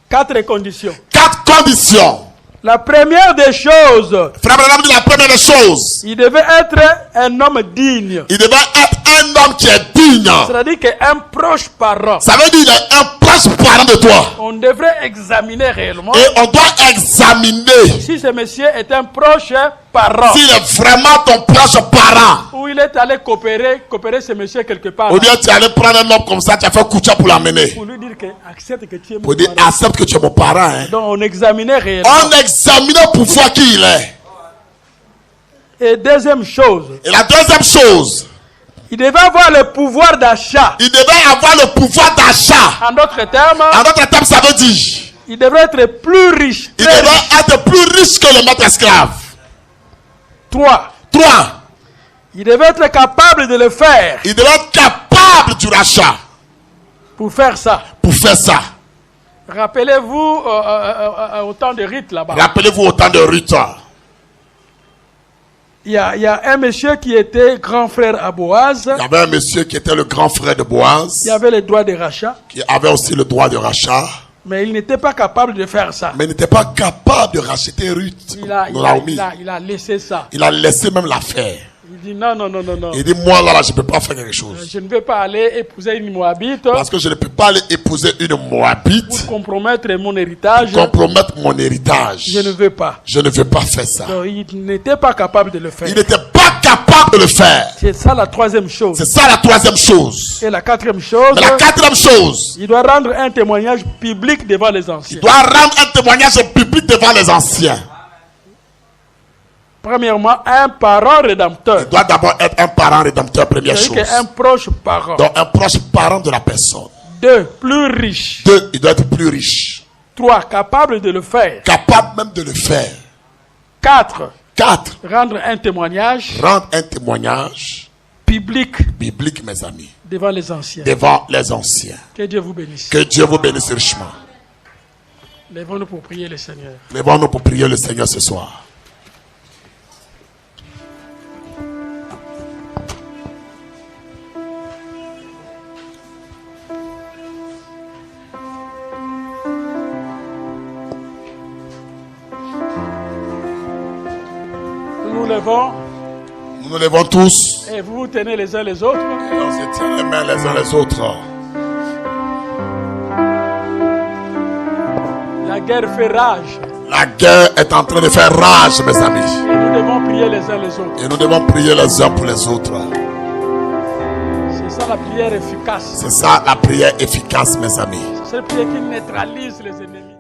4 conditions. 4 conditions. La première des choses. Frère Branham dit la première des choses. Il devait être un homme digne. Il devait être un homme qui est digne. C'est-à-dire qu'un proche parent. Ça veut dire qu'il est un proche parent de toi. On devrait examiner réellement. Et on doit examiner. Si ce monsieur est un proche parent. S'il est vraiment ton proche parent. Ou il est allé coopérer ce monsieur quelque part. Ou bien tu es allé prendre un homme comme ça, tu as fait coucha pour l'amener. Pour lui dire que accepte que tu es mon pour dire parent. accepte que tu es mon parent. Hein. Donc on examinait réellement. On examinait pour voir qui il est. Et deuxième chose. Et la deuxième chose. Il devait avoir le pouvoir d'achat. Il devait avoir le pouvoir d'achat. En d'autres termes. En d'autres termes, ça veut dire. Il devrait être plus riche. Il devrait être plus riche que le maître esclave. 3. Il devait être capable de le faire. Il devait être capable du rachat. Pour faire ça. Rappelez-vous au temps de Ruth là-bas. Rappelez-vous au temps de Ruth. Il y a un monsieur qui était grand frère à Boaz. Il y avait un monsieur qui était le grand frère de Boaz. Il avait le droit de rachat. Qui avait aussi le droit de rachat. Mais il n'était pas capable de faire ça. Mais il n'était pas capable de racheter Ruth. Il a laissé ça. Il a laissé même l'affaire. Il dit non. Il dit moi là je ne peux pas faire quelque chose. Je ne vais pas aller épouser une Moabite. Parce que je ne peux pas aller épouser une Moabite. Pour compromettre mon héritage. Je ne veux pas. Je ne veux pas faire ça. Donc, il n'était pas capable de le faire. Il n'était pas capable de le faire. C'est ça la troisième chose. Et la quatrième chose. Il doit rendre un témoignage public devant les anciens. Premièrement, un parent rédempteur. Il doit d'abord être un parent rédempteur, première chose. Un proche parent. Donc un proche parent de la personne. 2. Plus riche. 2. Il doit être plus riche. 3. Capable de le faire. Capable même de le faire. 4. 4. Rendre un témoignage. Biblique, mes amis. Devant les anciens. Que Dieu vous bénisse. Que Dieu vous bénisse richement. Lèvons-nous pour prier le Seigneur. Lèvons-nous pour prier le Seigneur ce soir. Nous nous levons tous. Et vous vous tenez les uns les autres. Et on se tient les mains les uns les autres. La guerre fait rage. La guerre est en train de faire rage, mes amis. Et nous devons prier les uns les autres. Et nous devons prier les uns pour les autres. C'est ça la prière efficace. C'est ça la prière efficace, mes amis. C'est la prière qui neutralise les ennemis.